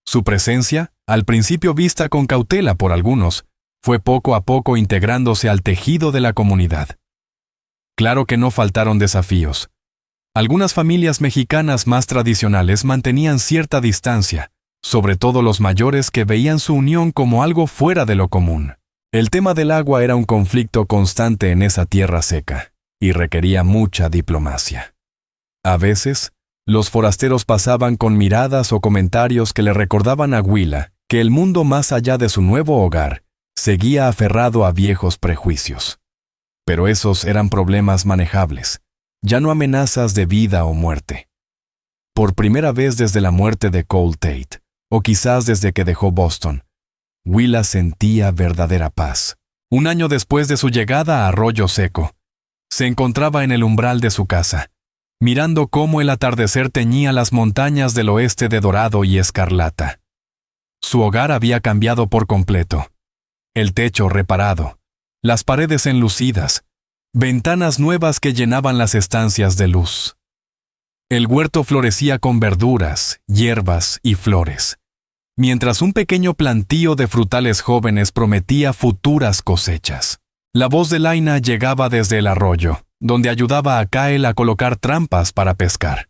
Su presencia, al principio vista con cautela por algunos, Fue poco a poco integrándose al tejido de la comunidad. Claro que no faltaron desafíos. Algunas familias mexicanas más tradicionales mantenían cierta distancia, sobre todo los mayores que veían su unión como algo fuera de lo común. El tema del agua era un conflicto constante en esa tierra seca, y requería mucha diplomacia. A veces, los forasteros pasaban con miradas o comentarios que le recordaban a Willa que el mundo más allá de su nuevo hogar seguía aferrado a viejos prejuicios. Pero esos eran problemas manejables, ya no amenazas de vida o muerte. Por primera vez desde la muerte de Cole Tate, o quizás desde que dejó Boston, Willa sentía verdadera paz. Un año después de su llegada a Arroyo Seco, se encontraba en el umbral de su casa, mirando cómo el atardecer teñía las montañas del oeste de dorado y escarlata. Su hogar había cambiado por completo. El techo reparado, las paredes enlucidas, ventanas nuevas que llenaban las estancias de luz. El huerto florecía con verduras, hierbas y flores, mientras un pequeño plantío de frutales jóvenes prometía futuras cosechas. La voz de Laina llegaba desde el arroyo, donde ayudaba a Kyle a colocar trampas para pescar.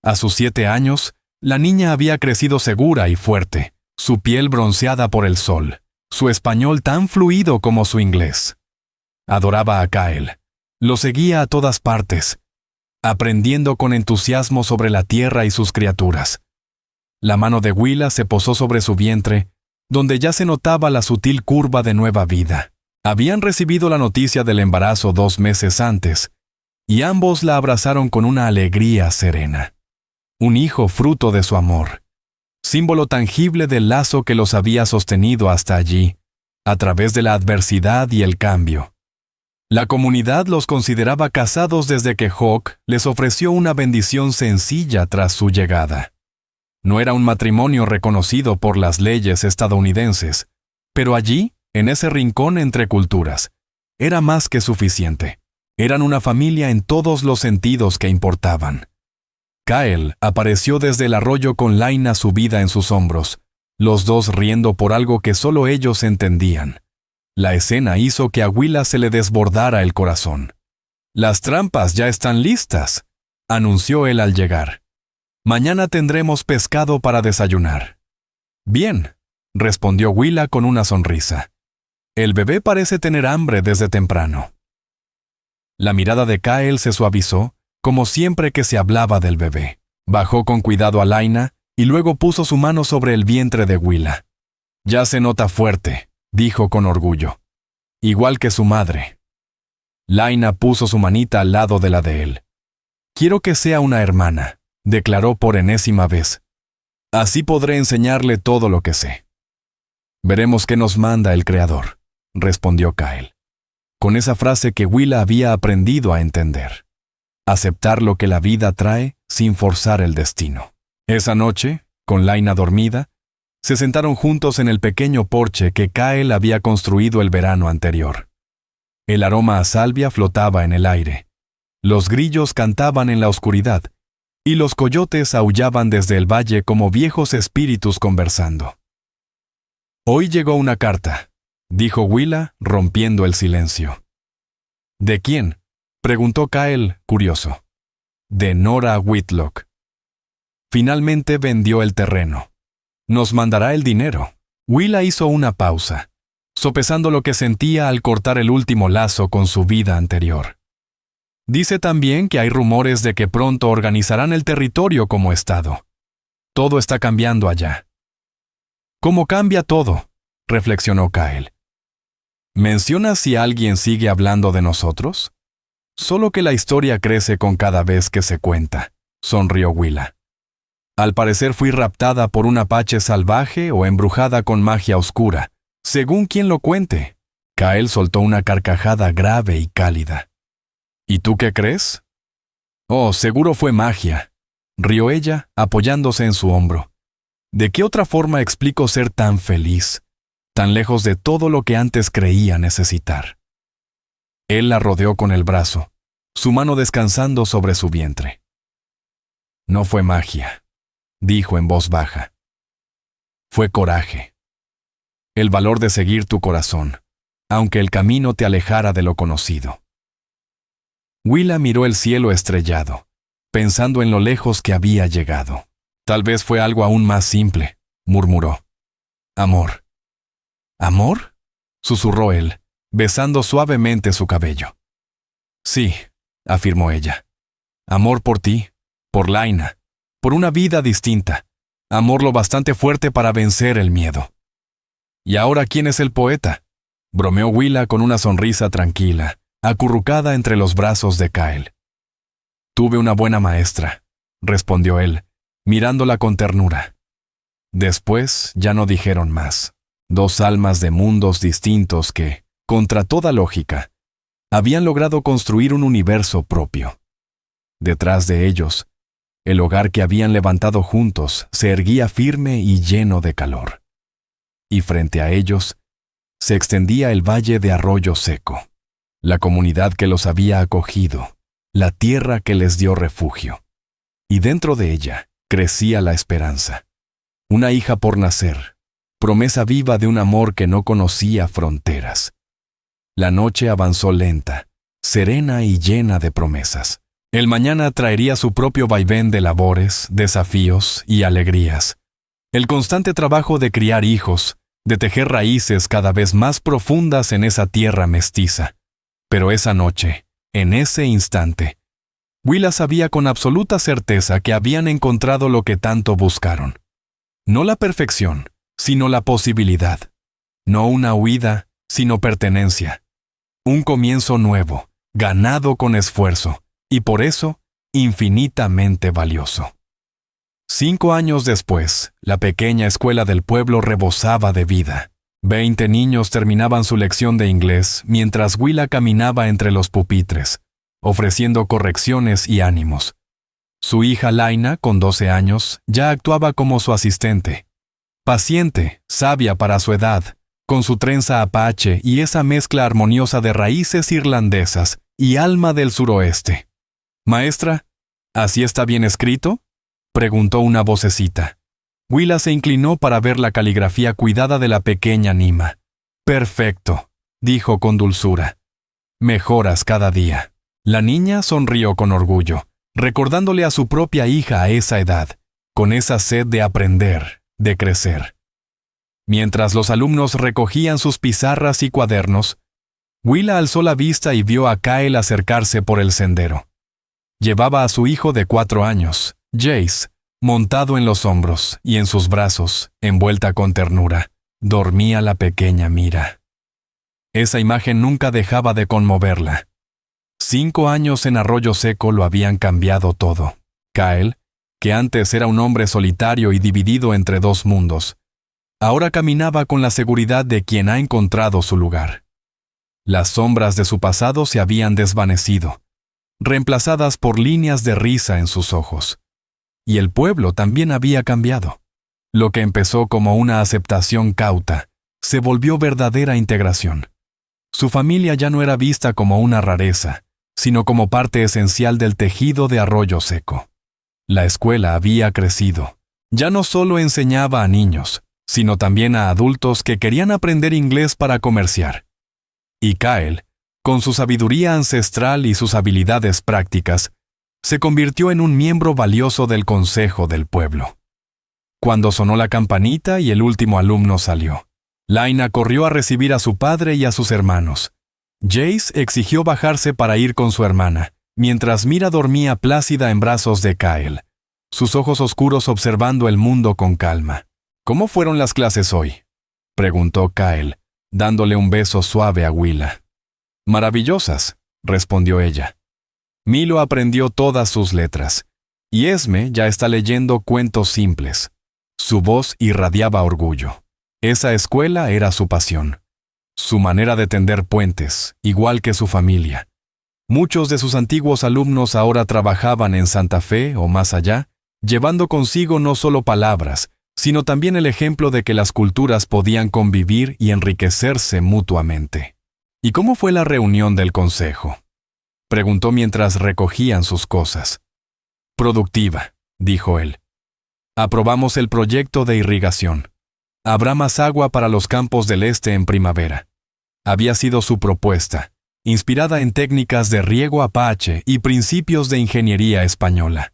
A sus 7 años, la niña había crecido segura y fuerte, su piel bronceada por el sol, su español tan fluido como su inglés. Adoraba a Kyle, lo seguía a todas partes, aprendiendo con entusiasmo sobre la tierra y sus criaturas. La mano de Willa se posó sobre su vientre, donde ya se notaba la sutil curva de nueva vida. Habían recibido la noticia del embarazo 2 meses antes, y ambos la abrazaron con una alegría serena. Un hijo fruto de su amor, símbolo tangible del lazo que los había sostenido hasta allí, a través de la adversidad y el cambio. La comunidad los consideraba casados desde que Hawk les ofreció una bendición sencilla tras su llegada. No era un matrimonio reconocido por las leyes estadounidenses, pero allí, en ese rincón entre culturas, era más que suficiente. Eran una familia en todos los sentidos que importaban. Kyle apareció desde el arroyo con Laina subida en sus hombros, los dos riendo por algo que solo ellos entendían. La escena hizo que a Willa se le desbordara el corazón. «Las trampas ya están listas», anunció él al llegar. «Mañana tendremos pescado para desayunar». «Bien», respondió Willa con una sonrisa. «El bebé parece tener hambre desde temprano». La mirada de Kyle se suavizó, como siempre que se hablaba del bebé. Bajó con cuidado a Laina y luego puso su mano sobre el vientre de Willa. «Ya se nota fuerte», dijo con orgullo. «Igual que su madre». Laina puso su manita al lado de la de él. «Quiero que sea una hermana», declaró por enésima vez. «Así podré enseñarle todo lo que sé». «Veremos qué nos manda el Creador», respondió Kyle, con esa frase que Willa había aprendido a entender. Aceptar lo que la vida trae sin forzar el destino. Esa noche, con Laina dormida, se sentaron juntos en el pequeño porche que Kyle había construido el verano anterior. El aroma a salvia flotaba en el aire. Los grillos cantaban en la oscuridad, y los coyotes aullaban desde el valle como viejos espíritus conversando. «Hoy llegó una carta», dijo Willa, rompiendo el silencio. «¿De quién?», preguntó Kyle, curioso. «De Nora Whitlock. Finalmente vendió el terreno. Nos mandará el dinero». Willa hizo una pausa, sopesando lo que sentía al cortar el último lazo con su vida anterior. «Dice también que hay rumores de que pronto organizarán el territorio como estado. Todo está cambiando allá». «¿Cómo cambia todo?», reflexionó Kyle. «¿Mencionas si alguien sigue hablando de nosotros?» «Solo que la historia crece con cada vez que se cuenta», sonrió Willa. «Al parecer fui raptada por un apache salvaje o embrujada con magia oscura, según quien lo cuente». Kyle soltó una carcajada grave y cálida. «¿Y tú qué crees?» «Oh, seguro fue magia», rió ella, apoyándose en su hombro. «¿De qué otra forma explico ser tan feliz, tan lejos de todo lo que antes creía necesitar?» Él la rodeó con el brazo, su mano descansando sobre su vientre. «No fue magia», dijo en voz baja. «Fue coraje. el valor de seguir tu corazón, aunque el camino te alejara de lo conocido. Willa miró el cielo estrellado, pensando en lo lejos que había llegado. Tal vez fue algo aún más simple, murmuró. Amor. ¿Amor?, susurró él, besando suavemente su cabello. Sí, afirmó ella. Amor por ti, por Laina, por una vida distinta. Amor lo bastante fuerte para vencer el miedo. ¿Y ahora quién es el poeta?, bromeó Willa con una sonrisa tranquila, acurrucada entre los brazos de Kyle. Tuve una buena maestra, respondió él, mirándola con ternura. Después ya no dijeron más. Dos almas de mundos distintos que, contra toda lógica, habían logrado construir un universo propio. Detrás de ellos, el hogar que habían levantado juntos se erguía firme y lleno de calor. Y frente a ellos, se extendía el valle de Arroyo Seco, la comunidad que los había acogido, la tierra que les dio refugio. Y dentro de ella crecía la esperanza. Una hija por nacer, promesa viva de un amor que no conocía fronteras. La noche avanzó lenta, serena y llena de promesas. El mañana traería su propio vaivén de labores, desafíos y alegrías. El constante trabajo de criar hijos, de tejer raíces cada vez más profundas en esa tierra mestiza. Pero esa noche, en ese instante, Willa sabía con absoluta certeza que habían encontrado lo que tanto buscaron. No la perfección, sino la posibilidad. No una huida, sino pertenencia. Un comienzo nuevo, ganado con esfuerzo, y por eso, infinitamente valioso. 5 años después, la pequeña escuela del pueblo rebosaba de vida. 20 niños terminaban su lección de inglés mientras Willa caminaba entre los pupitres, ofreciendo correcciones y ánimos. Su hija Laina, con 12 años, ya actuaba como su asistente. Paciente, sabia para su edad, con su trenza apache y esa mezcla armoniosa de raíces irlandesas y alma del suroeste. «Maestra, ¿así está bien escrito?», preguntó una vocecita. Willa se inclinó para ver la caligrafía cuidada de la pequeña Nima. «Perfecto», dijo con dulzura. «Mejoras cada día». La niña sonrió con orgullo, recordándole a su propia hija a esa edad, con esa sed de aprender, de crecer. Mientras los alumnos recogían sus pizarras y cuadernos, Willa alzó la vista y vio a Kyle acercarse por el sendero. Llevaba a su hijo de 4 años, Jace, montado en los hombros y en sus brazos, envuelta con ternura, dormía la pequeña Mira. Esa imagen nunca dejaba de conmoverla. 5 años en Arroyo Seco lo habían cambiado todo. Kyle, que antes era un hombre solitario y dividido entre 2 mundos, ahora caminaba con la seguridad de quien ha encontrado su lugar. Las sombras de su pasado se habían desvanecido, reemplazadas por líneas de risa en sus ojos. Y el pueblo también había cambiado. Lo que empezó como una aceptación cauta, se volvió verdadera integración. Su familia ya no era vista como una rareza, sino como parte esencial del tejido de Arroyo Seco. La escuela había crecido. Ya no solo enseñaba a niños, sino también a adultos que querían aprender inglés para comerciar. Y Kyle, con su sabiduría ancestral y sus habilidades prácticas, se convirtió en un miembro valioso del consejo del pueblo. Cuando sonó la campanita y el último alumno salió, Laina corrió a recibir a su padre y a sus hermanos. Jace exigió bajarse para ir con su hermana, mientras Mira dormía plácida en brazos de Kyle, sus ojos oscuros observando el mundo con calma. «¿Cómo fueron las clases hoy?», preguntó Kyle, dándole un beso suave a Willa. «Maravillosas», respondió ella. Milo aprendió todas sus letras, y Esme ya está leyendo cuentos simples. Su voz irradiaba orgullo. Esa escuela era su pasión. Su manera de tender puentes, igual que su familia. Muchos de sus antiguos alumnos ahora trabajaban en Santa Fe o más allá, llevando consigo no solo palabras, sino también el ejemplo de que las culturas podían convivir y enriquecerse mutuamente. «¿Y cómo fue la reunión del consejo?», preguntó mientras recogían sus cosas. «Productiva», dijo él. «Aprobamos el proyecto de irrigación. Habrá más agua para los campos del este en primavera. Había sido su propuesta, inspirada en técnicas de riego apache y principios de ingeniería española.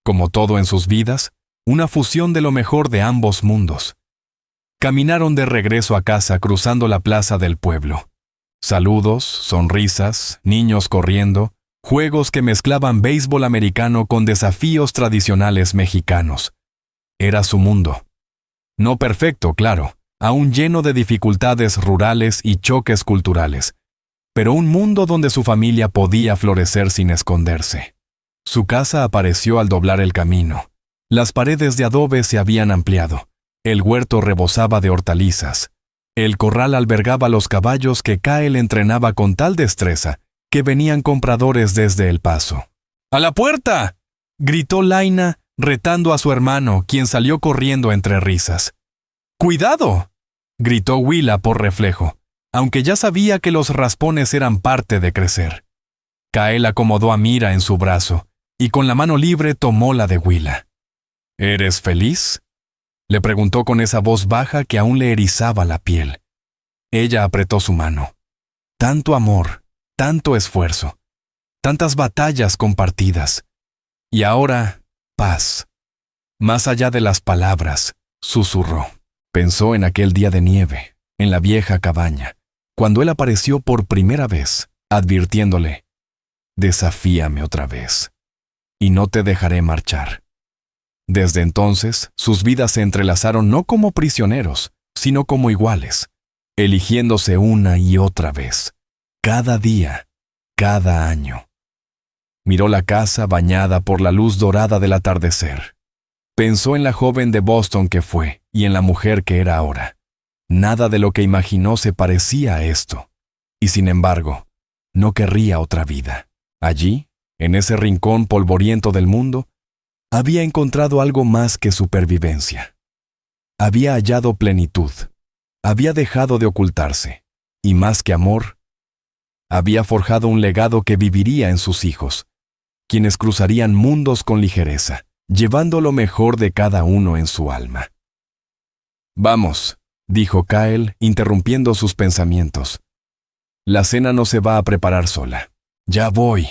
Como todo en sus vidas, una fusión de lo mejor de ambos mundos. Caminaron de regreso a casa cruzando la plaza del pueblo. Saludos, sonrisas, niños corriendo, juegos que mezclaban béisbol americano con desafíos tradicionales mexicanos. Era su mundo. No perfecto, claro, aún lleno de dificultades rurales y choques culturales, pero un mundo donde su familia podía florecer sin esconderse. Su casa apareció al doblar el camino. Las paredes de adobe se habían ampliado. El huerto rebosaba de hortalizas. El corral albergaba los caballos que Kyle entrenaba con tal destreza que venían compradores desde El Paso. ¡A la puerta!, gritó Laina, retando a su hermano, quien salió corriendo entre risas. ¡Cuidado!, gritó Willa por reflejo, aunque ya sabía que los raspones eran parte de crecer. Kyle acomodó a Mira en su brazo y con la mano libre tomó la de Willa. ¿Eres feliz?, le preguntó con esa voz baja que aún le erizaba la piel. Ella apretó su mano. Tanto amor, tanto esfuerzo, tantas batallas compartidas. Y ahora, paz. Más allá de las palabras, susurró. Pensó en aquel día de nieve, en la vieja cabaña, cuando él apareció por primera vez, advirtiéndole: «Desafíame otra vez, y no te dejaré marchar». Desde entonces, sus vidas se entrelazaron no como prisioneros, sino como iguales, eligiéndose una y otra vez, cada día, cada año. Miró la casa bañada por la luz dorada del atardecer. Pensó en la joven de Boston que fue y en la mujer que era ahora. Nada de lo que imaginó se parecía a esto. Y sin embargo, no querría otra vida. Allí, en ese rincón polvoriento del mundo, había encontrado algo más que supervivencia. Había hallado plenitud. Había dejado de ocultarse. Y más que amor, había forjado un legado que viviría en sus hijos, quienes cruzarían mundos con ligereza, llevando lo mejor de cada uno en su alma. «Vamos», dijo Kyle, interrumpiendo sus pensamientos. «La cena no se va a preparar sola». «Ya voy»,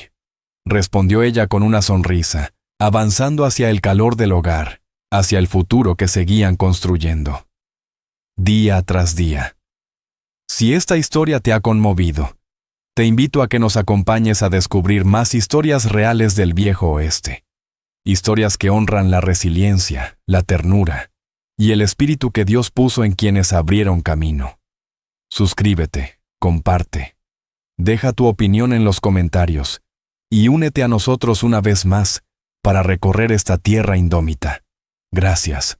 respondió ella con una sonrisa, avanzando hacia el calor del hogar, hacia el futuro que seguían construyendo. Día tras día. Si esta historia te ha conmovido, te invito a que nos acompañes a descubrir más historias reales del viejo oeste. Historias que honran la resiliencia, la ternura y el espíritu que Dios puso en quienes abrieron camino. Suscríbete, comparte, deja tu opinión en los comentarios y únete a nosotros una vez más para recorrer esta tierra indómita. Gracias.